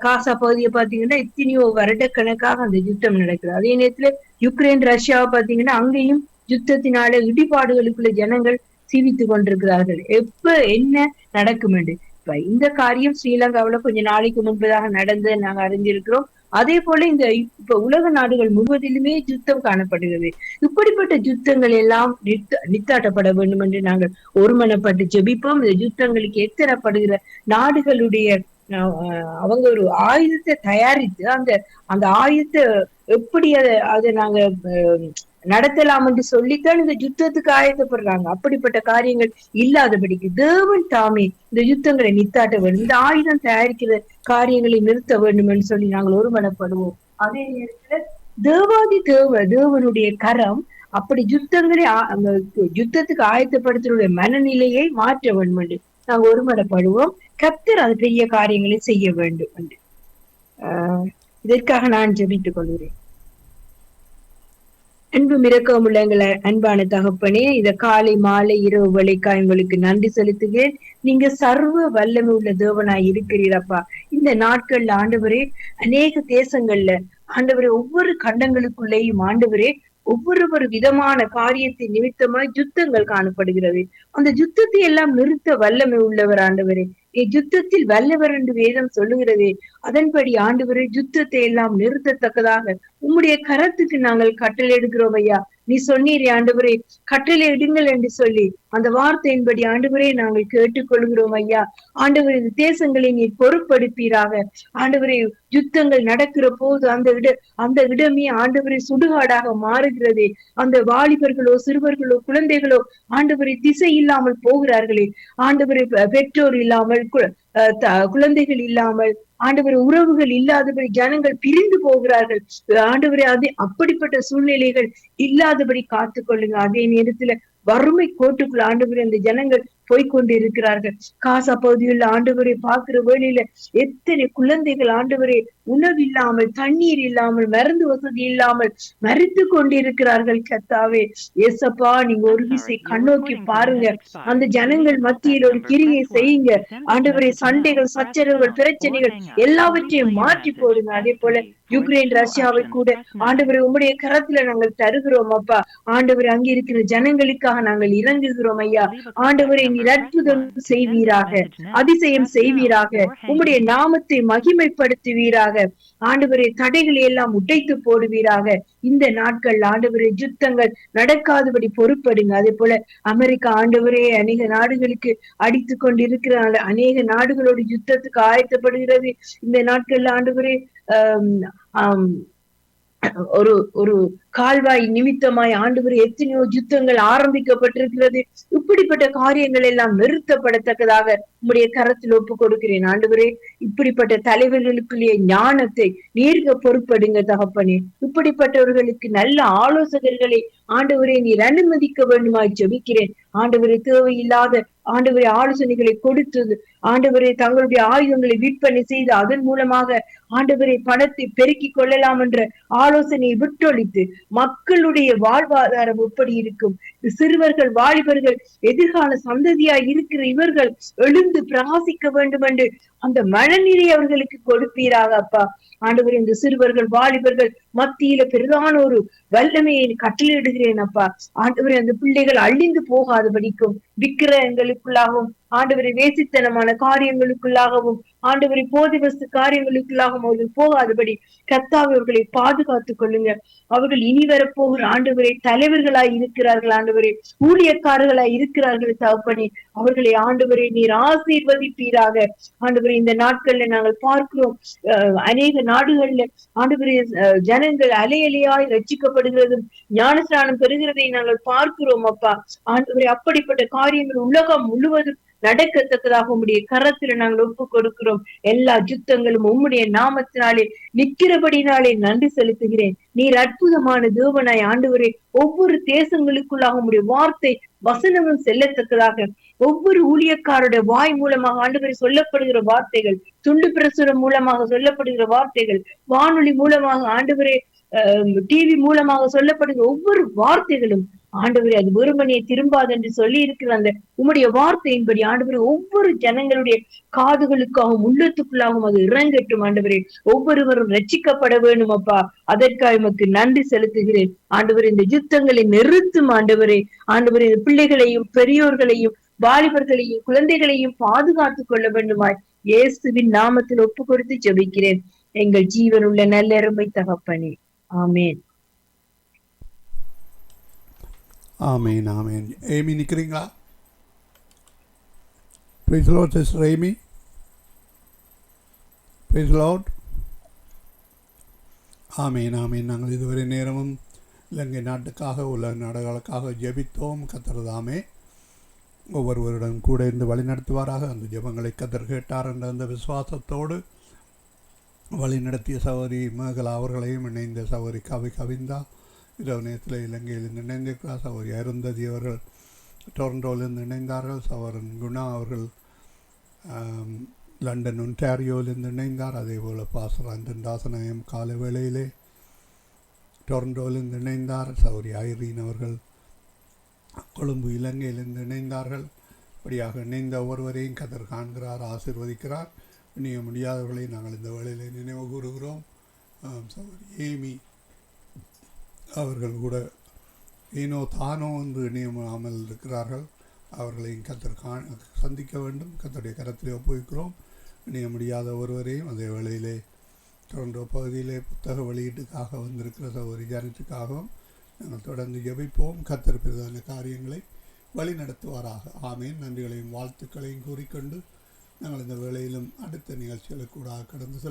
காசா பகுதியை பாத்தீங்கன்னா எத்தனையோ வருடக்கணக்காக அந்த யுத்தம் நடக்குது. அதே நேரத்துல யுக்ரைன் ரஷ்யாவை பாத்தீங்கன்னா அங்கேயும் யுத்தத்தினால இடிபாடுகளுக்குள்ள ஜனங்கள் சீவித்து கொண்டிருக்கிறார்கள். எப்ப என்ன நடக்கும் என்று இப்ப இந்த காரியம் ஸ்ரீலங்காவில கொஞ்ச நாளைக்கு முன்பதாக நடந்து நாங்க அறிஞ்சிருக்கிறோம். அதே போல இப்ப உலக நாடுகள் முழுவதிலுமே யுத்தம் காணப்படுகிறது. இப்படிப்பட்ட யுத்தங்கள் எல்லாம் நித்தாட்டப்பட வேண்டும் என்று நாங்கள் ஒருமனப்பட்டு ஜெபிப்போம். இந்த யுத்தங்களுக்கு எத்தனப்படுகிற நாடுகளுடைய அவங்க ஒரு ஆயுதத்தை தயாரித்து அந்த ஆயுதத்தை எப்படி அதை நாங்க நடத்தலாம் என்று சொல்லித்தான் இந்த யுத்தத்துக்கு ஆயத்தப்படுறாங்க. அப்படிப்பட்ட காரியங்கள் இல்லாதபடிக்கு தேவன் தாமே இந்த யுத்தங்களை நித்தாட்ட வேண்டும், இந்த ஆயுதம் தயாரிக்கிற காரியங்களை நிறுத்த வேண்டும் என்று சொல்லி நாங்கள் ஒருமனப்படுவோம். அதே நேரத்துல தேவாதி தேவனுடைய கரம் அப்படி அந்த யுத்தத்துக்கு ஆயத்தப்படுத்துடைய மனநிலையை மாற்ற வேண்டும் என்று நாங்க ஒருமனப்படுவோம். கர்த்தர் அது பெரிய காரியங்களை செய்ய வேண்டும் என்று இதற்காக நான் ஜெபித்துக் கொள்கிறேன். அன்பு இரக்கம் உள்ள எங்களை அன்பான தகப்பனே, இந்த காலை மாலை இரவு வேளைக்காய் உங்களுக்கு நன்றி செலுத்துகிறேன். நீங்க சர்வ வல்லமை உள்ள தேவனாய் இருக்கிறீரப்பா. இந்த நாட்கள்ல ஆண்டவரே அநேக தேசங்கள்ல ஆண்டவரே ஒவ்வொரு கண்டங்களுக்குள்ளேயும் ஆண்டவரே ஒவ்வொரு விதமான காரியத்தை நிமித்தமாய் யுத்தங்கள் காணப்படுகிறது. அந்த யுத்தத்தை எல்லாம் நிறுத்த வல்லமை உள்ளவர் ஆண்டவரே. யுத்தத்தில் வல்லவர் என்று வேதம் சொல்லுகிறதே, அதன்படி ஆண்டவரே யுத்தத்தை எல்லாம் நிறுத்தத்தக்கதாக உம்முடைய கரத்துக்கு நாங்கள் கட்டளை எடுக்கிறோம் ஐயா. நீ சொன்னீரே ஆண்டவரே, கட்டளை இடுங்கள் என்று சொல்லி அந்த வார்த்தையின்படி ஆண்டவரே நாங்கள் கேட்டுக்கொள்கிறோம் ஐயா. ஆண்டவரே இந்த தேசங்களை நீர் பொறுப்படுப்பீராக. ஆண்டவரே யுத்தங்கள் நடக்கிற போது அந்த இடமே ஆண்டவரே சுடுகாடாக மாறுகிறதே. அந்த வாலிபர்களோ சிறுவர்களோ குழந்தைகளோ ஆண்டவரை திசை இல்லாமல் போகிறார்களே. ஆண்டவரை பெற்றோர் இல்லாமல் குழந்தைகள் இல்லாமல் ஆண்டவரை உறவுகள் இல்லாதபடி ஜனங்கள் பிரிந்து போகிறார்கள். ஆண்டவரை அப்படிப்பட்ட சூழ்நிலைகள் இல்லாதபடி காத்துக் கொள்ளுங்க. அதே நேரத்துல வறுமை கோட்டுக்குள்ள ஆண்டவரை அந்த ஜனங்கள் போய்கொண்டு இருக்கிறார்கள். காசா பகுதியுள்ள ஆண்டவரை பார்க்கிற வேளையில எத்தனை குழந்தைகள் ஆண்டவரே உணவில்லாமல் தண்ணீர் இல்லாமல் மருந்து வசதி இல்லாமல் மறித்து கொண்டிருக்கிறார்கள். கர்த்தாவே ஏசப்பா, நீங்க ஒரு விசை கண்ணோக்கி பாருங்க. அந்த ஜனங்கள் மத்தியில் ஒரு கிரியை செய்யுங்க ஆண்டவரே. சண்டைகள் சச்சரவுகள் பிரச்சனைகள் எல்லாவற்றையும் மாற்றி போடுங்க. அதே போல யுக்ரைன் ரஷ்யாவை கூட ஆண்டவரை உம்முடைய கரத்துல நாங்கள் தருகிறோம் அப்பா. ஆண்டவரை அங்கே இருக்கிற ஜனங்களுக்காக நாங்கள் இறங்குகிறோம் ஐயா. ஆண்டவரை நீர் அற்புதம் செய்வீராக, அதிசயம் செய்வீராக, உம்முடைய நாமத்தை மகிமைப்படுத்துவீராக. ஆண்டவரை தடைகளை எல்லாம் உடைத்து போடுவீராக. இந்த நாட்கள் ஆண்டவரை யுத்தங்கள் நடக்காதபடி பொறுப்படுங்க. அதே போல அமெரிக்கா ஆண்டவரே அநேக நாடுகளுக்கு அடித்து கொண்டிருக்கிற அநேக நாடுகளோடு யுத்தத்துக்கு ஆயத்தப்படுகிறது. இந்த நாட்கள்ல ஆண்டவரே ஒரு கால்வாய் நிமித்தமாய் ஆண்டவரே எத்தனையோ யுத்தங்கள் ஆரம்பிக்கப்பட்டிருக்கிறது. இப்படிப்பட்ட காரியங்கள் எல்லாம் நிறுத்தப்படத்தக்கதாக உம்முடைய கரத்தில் ஒப்பு கொடுக்கிறேன் ஆண்டவரே. இப்படிப்பட்ட தலைவர்களுக்குள்ளே ஞானத்தை நீர்க பொறுப்படுங்க தகப்பனே. இப்படிப்பட்டவர்களுக்கு நல்ல ஆலோசகர்களை ஆண்டவரே நீர் அனுமதிக்க வேண்டுமாய் ஜெபிக்கிறேன் ஆண்டவரே. தேவையில்லாத ஆண்டவரே ஆலோசனைகளை கொடுத்தது ஆண்டவரே தங்களுடைய ஆயுதங்களை விற்பனை செய்து அதன் மூலமாக ஆண்டவரை பணத்தை பெருக்கிக் கொள்ளலாம் என்ற ஆலோசனையை விட்டொழித்து மக்களுடைய வாழ்வாதாரம் எப்படி இருக்கும்? சிறுவர்கள் வாலிபர்கள் எதிர்கால சந்ததியாய் இருக்கிற இவர்கள் எழுந்து பிரகாசிக்க வேண்டும் என்று அந்த மனநிலை அவர்களுக்கு கொடுப்பீராக அப்பா. ஆண்டவர் இந்த சிறுவர்கள் வாலிபர்கள் மத்தியில பெரிதான ஒரு வல்லமையை கட்டளையிடுகிறேன் அப்பா. ஆண்டவரை அந்த பிள்ளைகள் அழிந்து போகாதபடிக்கும் விக்கிரகங்களுக்குள்ளாகவும் ஆண்டவரை வேசித்தனமான காரியங்களுக்குள்ளாகவும் ஆண்டவரை போதை வஸ்து காரியங்களுக்குள்ளாகவும் அவர்கள் போகாதபடி கர்த்தாவே அவர்களை பாதுகாத்துக் கொள்ளுங்க. அவர்கள் இனி வரப்போகிற ஆண்டவரை தலைவர்களாய் இருக்கிறார்கள் ஆண்டவரே, ஊழியக்காரர்களாய் இருக்கிறார்கள் தகப்பனே. அவர்களை ஆண்டவரை நீர் ஆசீர்வதிப்பீராக ஆண்டவரை. இந்த நாட்கள்ல நாங்கள் பார்க்கிறோம் அநேக நாடுகள்ல ஆண்டவரே ஜனங்கள் அலையலையாய் ரட்சிக்கப்படுகிறதும் ஞானஸ்நானம் பெறுகிறதை நாங்கள் பார்க்கிறோம் அப்பா. ஆண்டவரே அப்படிப்பட்ட காரியங்கள் உலகம் முழுவதும் நடக்கத்தக்கதாக உம்முடைய கரத்துல நாங்கள் ஒப்பு கொடுக்கிறோம். எல்லா யுத்தங்களும் உம்முடைய நாமத்தினாலே நிற்கிறபடினாலே நன்றி செலுத்துகிறேன். நீர் அற்புதமான தேவனாய் ஆண்டவரே. ஒவ்வொரு தேசங்களுக்குள்ளாக உம்முடைய வார்த்தை வசனமும் செல்லத்தக்கதாக ஒவ்வொரு ஊழியக்காரோட வாய் மூலமாக ஆண்டவரை சொல்லப்படுகிற வார்த்தைகள், துண்டு பிரசுரம் மூலமாக சொல்லப்படுகிற வார்த்தைகள், வானொலி மூலமாக ஆண்டவரே டிவி மூலமாக சொல்லப்படுகிற ஒவ்வொரு வார்த்தைகளும் ஆண்டவரே அது வெறுமனையை திரும்பாது என்று சொல்லி இருக்கிற அந்த உம்முடைய வார்த்தையின்படி ஆண்டவரே ஒவ்வொரு ஜனங்களுடைய காதுகளுக்காகவும் உள்ளத்துக்குள்ளாகவும் அது இறங்கட்டும் ஆண்டவரே. ஒவ்வொருவரும் ரட்சிக்கப்பட வேண்டும் அப்பா. அதற்காக உமக்கு நன்றி செலுத்துகிறேன் ஆண்டவரே. இந்த யுத்தங்களை நிறுத்தும் ஆண்டவரே. ஆண்டவரே இந்த பிள்ளைகளையும் பெரியோர்களையும் வாலிபர்களையும் குழந்தைகளையும் பாதுகாத்துக் கொள்ள வேண்டுமாய் இயேசுவின் நாமத்தில் ஒப்பு கொடுத்து ஜெபிக்கிறேன் எங்கள் ஜீவனுள்ள நல்லருமை தகப்பனே. ஆமேன். ஆமேன் ஆமேன். ஏமி நிற்கிறீங்களா? Praise the lord sister Amy. Praise the lord. ஆமேன் ஆமேன். நாங்கள் இதுவரை நேரமும் இலங்கை நாட்டுக்காக உலக நாடுகளுக்காக ஜெபித்தோம். கர்த்தர் தாமே ஒவ்வொருவருடன் கூட இருந்து வழி நடத்துவாராக. அந்த ஜெபங்களை கர்த்தர் கேட்டார் என்ற அந்த விசுவாசத்தோடு வழிநடத்திய சகோதரி மேகலா அவர்களையும் இணைந்த சகோதரி கவிந்தா இரவு நேரத்தில் இலங்கையிலிருந்து இணைந்திருக்கிறார். சகோதரி அருந்ததி அவர்கள் டொரண்டோவிலிருந்து இணைந்தார்கள். சகோதரன் குணா அவர்கள் லண்டன் ஒன்டாரியோவிலிருந்து இணைந்தார். அதேபோல் பாஸ்டர் அந்தன் தாசநாயம் காலை வேளையிலே டொரண்டோவிலிருந்து இணைந்தார். சகோதரி ஐரீன் அவர்கள் கொழும்பு இலங்கையிலிருந்து இணைந்தார்கள். இப்படியாக இணைந்த ஒருவரையும் கர்த்தர் காண்கிறார், ஆசீர்வதிக்கிறார். இணைய முடியாதவர்களை நாங்கள் இந்த வேளையில் நினைவு கூறுகிறோம். சகோதரி ஏமி அவர்கள் கூட ஏனோ தானோ என்று இணையாமல் இருக்கிறார்கள். அவர்களையும் கர்த்தர் சந்திக்க வேண்டும். கர்த்தருடைய கரத்திலே ஒப்புவிக்கிறோம். இணைய முடியாத ஒருவரையும் அதே வேளையிலே டொரண்டோ பகுதியிலே புத்தக வெளியீட்டுக்காக வந்திருக்கிற சகோதரி ஜானத்துக்காகவும் நாங்கள் தொடர்ந்து ஜெபிப்போம். கர்த்தர் பிரதான காரியங்களை வழி நடத்துவாராக. ஆமேன். நன்றிகளையும் வாழ்த்துக்களையும் கூறிக்கொண்டு நாங்கள் இந்த வேளையிலும் அடுத்த நிகழ்ச்சிகளுக்கு கூட கடந்து செல்வோம்.